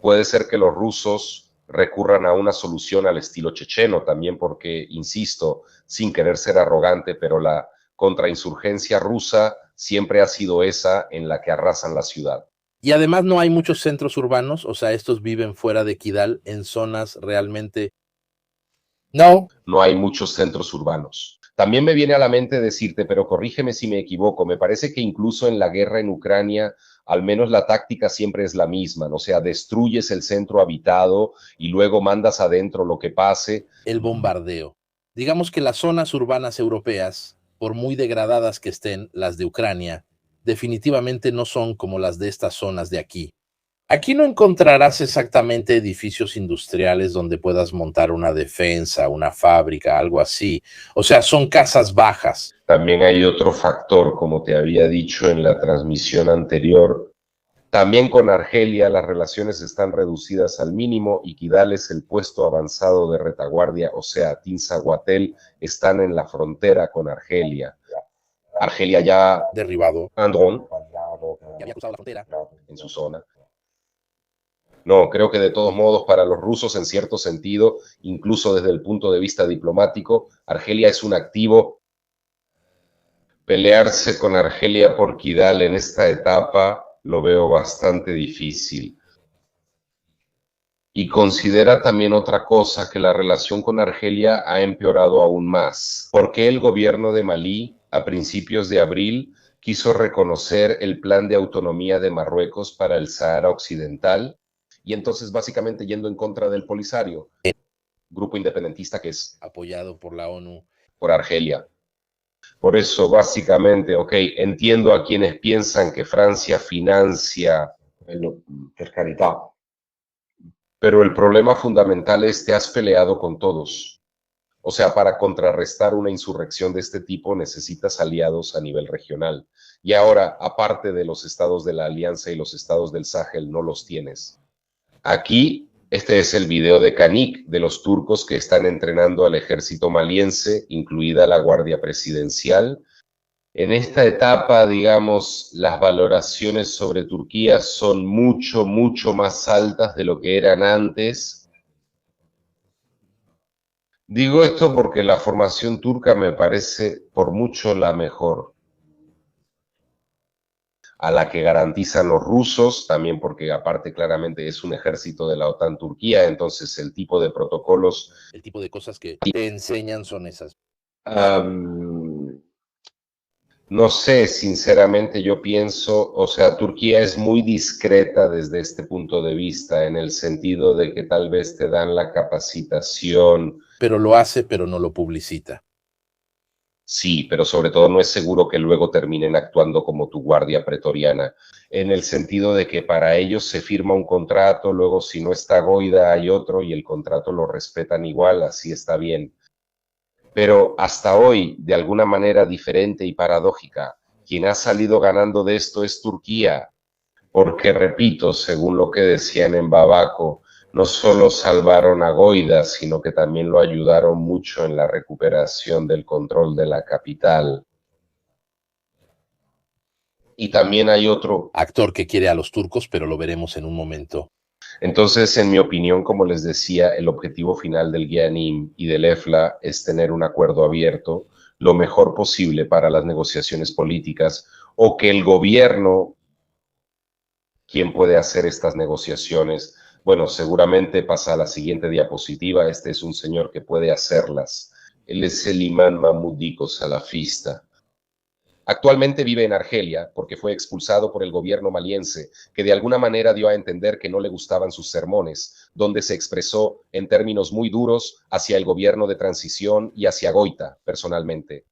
Puede ser que los rusos recurran a una solución al estilo checheno, también porque, insisto, sin querer ser arrogante, pero la contrainsurgencia rusa siempre ha sido esa en la que arrasan la ciudad. Y además no hay muchos centros urbanos, o sea, estos viven fuera de Kidal, en zonas realmente... No hay muchos centros urbanos. También me viene a la mente decirte, pero corrígeme si me equivoco, me parece que incluso en la guerra en Ucrania, al menos la táctica siempre es la misma, ¿no? O sea, destruyes el centro habitado y luego mandas adentro lo que pase. El bombardeo. Digamos que las zonas urbanas europeas, por muy degradadas que estén, las de Ucrania, definitivamente no son como las de estas zonas de aquí. Aquí no encontrarás exactamente edificios industriales donde puedas montar una defensa, una fábrica, algo así. O sea, son casas bajas. También hay otro factor, como te había dicho en la transmisión anterior. También con Argelia las relaciones están reducidas al mínimo y Kidal es el puesto avanzado de retaguardia, o sea, Tinzahuatel están en la frontera con Argelia. Argelia ya derribado, un dron ya había cruzado la frontera. en su zona. No, creo que de todos modos para los rusos, en cierto sentido, incluso desde el punto de vista diplomático, Argelia es un activo. Pelearse con Argelia por Kidal en esta etapa lo veo bastante difícil. Y considera también otra cosa, que la relación con Argelia ha empeorado aún más. Porque el gobierno de Malí, a principios de abril, quiso reconocer el plan de autonomía de Marruecos para el Sahara Occidental, y entonces básicamente yendo en contra del Polisario, grupo independentista que es Apoyado por la ONU. por Argelia. Por eso, básicamente, ok, entiendo a quienes piensan que Francia financia, per carità, pero el problema fundamental es que has peleado con todos. O sea, para contrarrestar una insurrección de este tipo necesitas aliados a nivel regional. Y ahora, aparte de los estados de la Alianza y los estados del Sahel, no los tienes. Aquí, este es el video de Canik, de los turcos que están entrenando al ejército maliense, incluida la Guardia Presidencial. En esta etapa, digamos, las valoraciones sobre Turquía son mucho, mucho más altas de lo que eran antes. Digo esto porque la formación turca me parece por mucho la mejor a la que garantizan los rusos, también porque aparte claramente es un ejército de la OTAN Turquía, entonces el tipo de protocolos. El tipo de cosas que te enseñan son esas. No sé, sinceramente yo pienso, o sea, Turquía es muy discreta desde este punto de vista, en el sentido de que tal vez te dan la capacitación. Pero lo hace, pero no lo publicita. Sí, pero sobre todo no es seguro que luego terminen actuando como tu guardia pretoriana, en el sentido de que para ellos se firma un contrato, luego si no está Goida hay otro y el contrato lo respetan igual, así está bien. Pero hasta hoy, de alguna manera diferente y paradójica, quien ha salido ganando de esto es Turquía, porque repito, según lo que decían en Babako, no solo salvaron a Goida, sino que también lo ayudaron mucho en la recuperación del control de la capital. Y también hay otro actor que quiere a los turcos, pero lo veremos en un momento. Entonces, en mi opinión, como les decía, el objetivo final del Gianim y del EFLA es tener un acuerdo abierto lo mejor posible para las negociaciones políticas, o que el gobierno, quien puede hacer estas negociaciones, bueno, seguramente pasa a la siguiente diapositiva, este es un señor que puede hacerlas. Él es el imán mamudico salafista. Actualmente vive en Argelia porque fue expulsado por el gobierno maliense, que de alguna manera dio a entender que no le gustaban sus sermones, donde se expresó en términos muy duros hacia el gobierno de transición y hacia Goita, personalmente.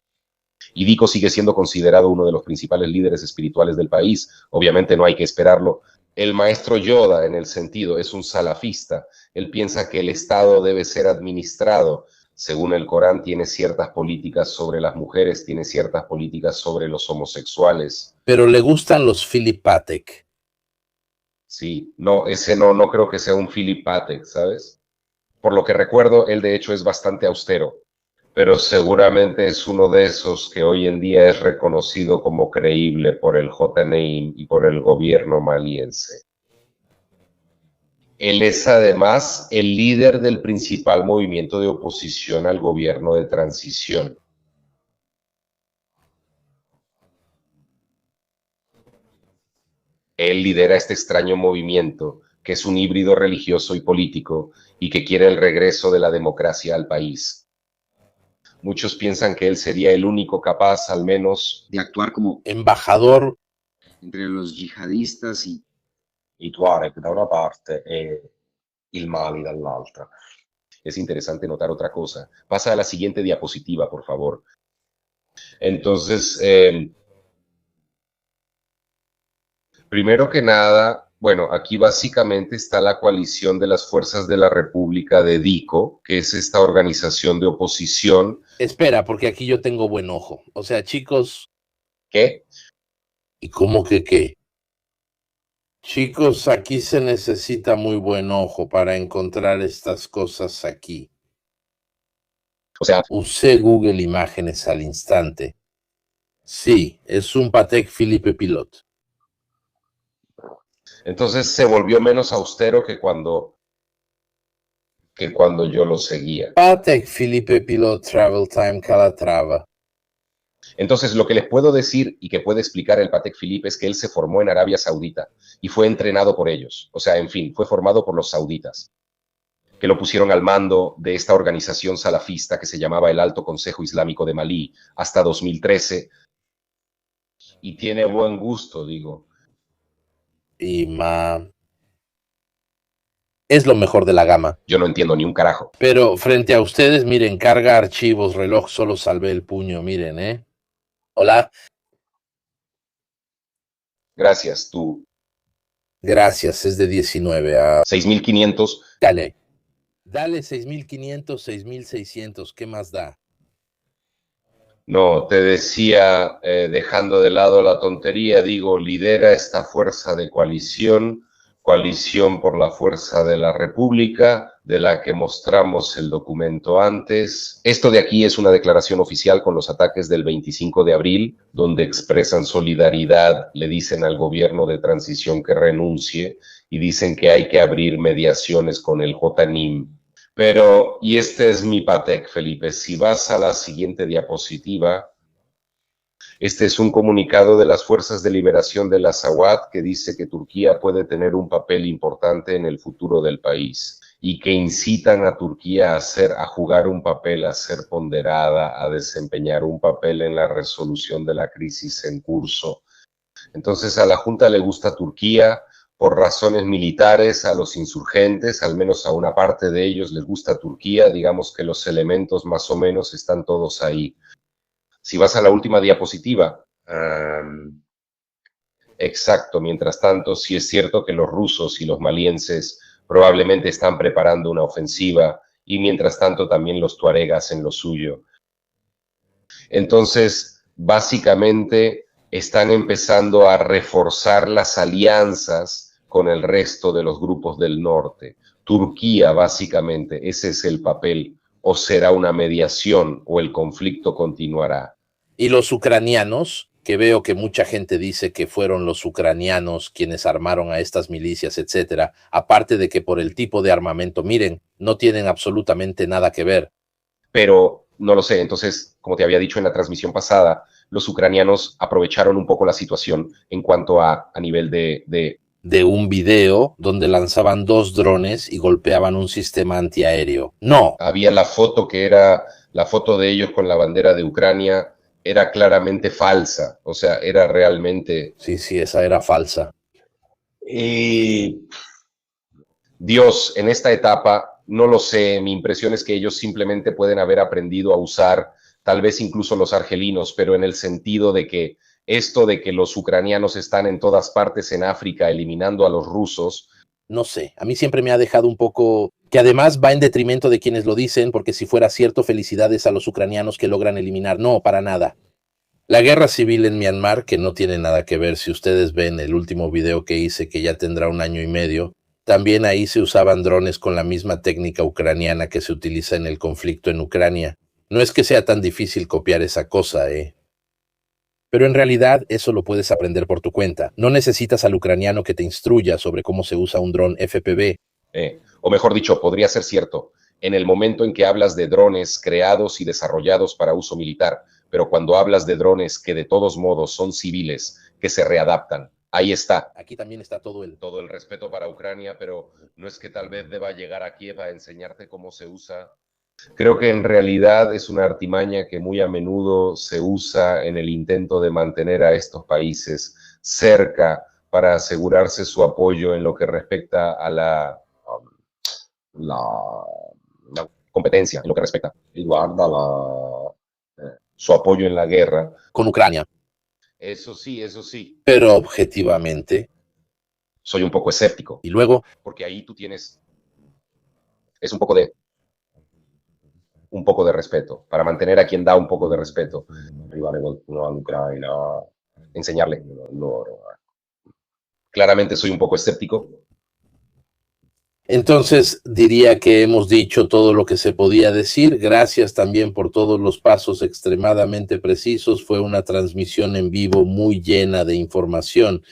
Y Diko sigue siendo considerado uno de los principales líderes espirituales del país, obviamente no hay que esperarlo. El maestro Yoda, en el sentido, es un salafista. Él piensa que el Estado debe ser administrado. Según el Corán, tiene ciertas políticas sobre las mujeres, tiene ciertas políticas sobre los homosexuales. Pero le gustan los Philip Patek. Sí, no, ese no creo que sea un Philip Patek, ¿sabes? Por lo que recuerdo, él de hecho es bastante austero, pero seguramente es uno de esos que hoy en día es reconocido como creíble por el JNI y por el gobierno maliense. Él es además el líder del principal movimiento de oposición al gobierno de transición. Él lidera este extraño movimiento, que es un híbrido religioso y político, y que quiere el regreso de la democracia al país. Muchos piensan que él sería el único capaz, al menos, de actuar como embajador entre los yihadistas y i Tuareg da una parte e il Mali dall'altra. Es interesante notar otra cosa. Pasa a la siguiente diapositiva, por favor. Entonces, primero que nada, bueno, aquí básicamente está la coalición de las fuerzas de la República de Diko, que es esta organización de oposición. Espera, porque aquí yo tengo buen ojo. O sea, chicos. ¿Qué? ¿Y cómo que qué? Chicos, aquí se necesita muy buen ojo para encontrar estas cosas aquí. O sea, usé Google Imágenes al instante. Sí, es un Patek Philippe Pilot. Entonces se volvió menos austero que cuando yo lo seguía. Patek Philippe Pilot Travel Time Calatrava. Entonces, lo que les puedo decir y que puede explicar el Patek Philippe es que él se formó en Arabia Saudita y fue entrenado por ellos. O sea, en fin, fue formado por los sauditas, que lo pusieron al mando de esta organización salafista que se llamaba el Alto Consejo Islámico de Malí hasta 2013. Y tiene buen gusto, digo. Es lo mejor de la gama. Yo no entiendo ni un carajo. Pero frente a ustedes, miren, carga archivos, reloj, solo salvé el puño, miren, ¿eh? Hola. Gracias, tú. Gracias, es de 19 a... 6.500. Dale 6.500, 6.600, ¿qué más da? No, te decía, dejando de lado la tontería, digo, lidera esta fuerza de coalición por la fuerza de la República, de la que mostramos el documento antes. Esto de aquí es una declaración oficial con los ataques del 25 de abril, donde expresan solidaridad, le dicen al gobierno de transición que renuncie y dicen que hay que abrir mediaciones con el JNIM. Pero, y este es mi Patek, Felipe, si vas a la siguiente diapositiva, este es un comunicado de las Fuerzas de Liberación del Azawad que dice que Turquía puede tener un papel importante en el futuro del país y que incitan a Turquía a jugar un papel, a ser ponderada, a desempeñar un papel en la resolución de la crisis en curso. Entonces a la Junta le gusta Turquía por razones militares, a los insurgentes, al menos a una parte de ellos les gusta Turquía, digamos que los elementos más o menos están todos ahí. Si vas a la última diapositiva, exacto, mientras tanto, sí es cierto que los rusos y los malienses probablemente están preparando una ofensiva y mientras tanto también los tuaregas hacen lo suyo. Entonces, básicamente están empezando a reforzar las alianzas con el resto de los grupos del norte. Turquía, básicamente, ese es el papel, o será una mediación o el conflicto continuará. Y los ucranianos, que veo que mucha gente dice que fueron los ucranianos quienes armaron a estas milicias, etcétera, aparte de que por el tipo de armamento, miren, no tienen absolutamente nada que ver. Pero no lo sé, entonces, como te había dicho en la transmisión pasada, los ucranianos aprovecharon un poco la situación en cuanto a nivel de un video donde lanzaban 2 drones y golpeaban un sistema antiaéreo. No. Había la foto que era la foto de ellos con la bandera de Ucrania, era claramente falsa, o sea, era realmente... Sí, esa era falsa. Dios, en esta etapa, no lo sé, mi impresión es que ellos simplemente pueden haber aprendido a usar, tal vez incluso los argelinos, pero en el sentido de que esto de que los ucranianos están en todas partes en África eliminando a los rusos. No sé, a mí siempre me ha dejado un poco, que además va en detrimento de quienes lo dicen, porque si fuera cierto, felicidades a los ucranianos que logran eliminar. No, para nada. La guerra civil en Myanmar, que no tiene nada que ver, si ustedes ven el último video que hice, que ya tendrá 1 año y medio, también ahí se usaban drones con la misma técnica ucraniana que se utiliza en el conflicto en Ucrania. No es que sea tan difícil copiar esa cosa, Pero en realidad eso lo puedes aprender por tu cuenta. No necesitas al ucraniano que te instruya sobre cómo se usa un dron FPV. O mejor dicho, podría ser cierto, en el momento en que hablas de drones creados y desarrollados para uso militar, pero cuando hablas de drones que de todos modos son civiles, que se readaptan, ahí está. Aquí también está todo el respeto para Ucrania, pero no es que tal vez deba llegar a Kiev a enseñarte cómo se usa. Creo que en realidad es una artimaña que muy a menudo se usa en el intento de mantener a estos países cerca para asegurarse su apoyo en lo que respecta a la competencia, en lo que respecta su apoyo en la guerra. Con Ucrania. Eso sí. Pero objetivamente. Soy un poco escéptico. Y luego. Porque ahí tú tienes. Es un poco de respeto, para mantener a quien da un poco de respeto. Enseñarle. Claramente soy un poco escéptico. Entonces diría que hemos dicho todo lo que se podía decir. Gracias también por todos los pasos extremadamente precisos. Fue una transmisión en vivo muy llena de información.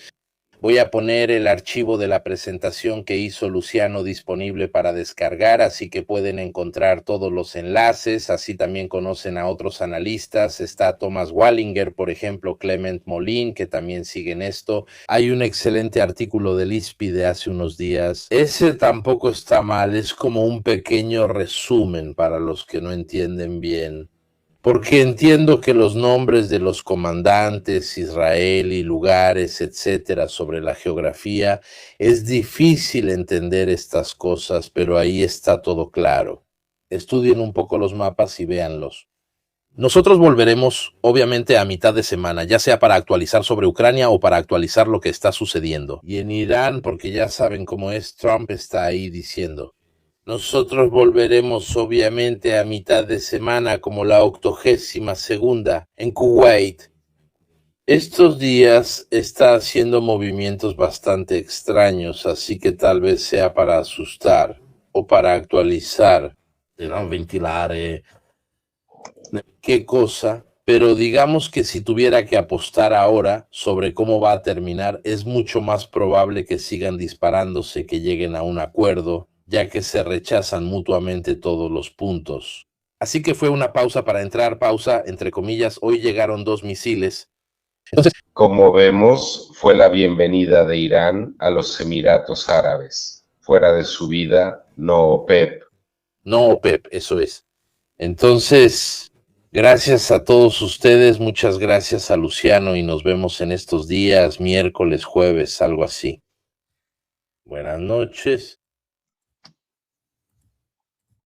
Voy a poner el archivo de la presentación que hizo Luciano disponible para descargar, así que pueden encontrar todos los enlaces, así también conocen a otros analistas. Está Thomas Wallinger, por ejemplo, Clement Molin, que también siguen esto. Hay un excelente artículo del ISPI de hace unos días. Ese tampoco está mal, es como un pequeño resumen para los que no entienden bien. Porque entiendo que los nombres de los comandantes, Israel y lugares, etcétera, sobre la geografía, es difícil entender estas cosas, pero ahí está todo claro. Estudien un poco los mapas y véanlos. Nosotros volveremos, obviamente, a mitad de semana, ya sea para actualizar sobre Ucrania o para actualizar lo que está sucediendo. Y en Irán, porque ya saben cómo es, Trump está ahí diciendo. Nosotros volveremos obviamente a mitad de semana como la 82ª en Kuwait. Estos días está haciendo movimientos bastante extraños, así que tal vez sea para asustar o para actualizar, ventilar, qué cosa. Pero digamos que si tuviera que apostar ahora sobre cómo va a terminar, es mucho más probable que sigan disparándose, que lleguen a un acuerdo, ya que se rechazan mutuamente todos los puntos. Así que fue una pausa para entrar, pausa, entre comillas. Hoy llegaron 2 misiles. Entonces, como vemos, fue la bienvenida de Irán a los Emiratos Árabes. Fuera de su vida, no OPEP. No OPEP, eso es. Entonces, gracias a todos ustedes, muchas gracias a Luciano y nos vemos en estos días, miércoles, jueves, algo así. Buenas noches.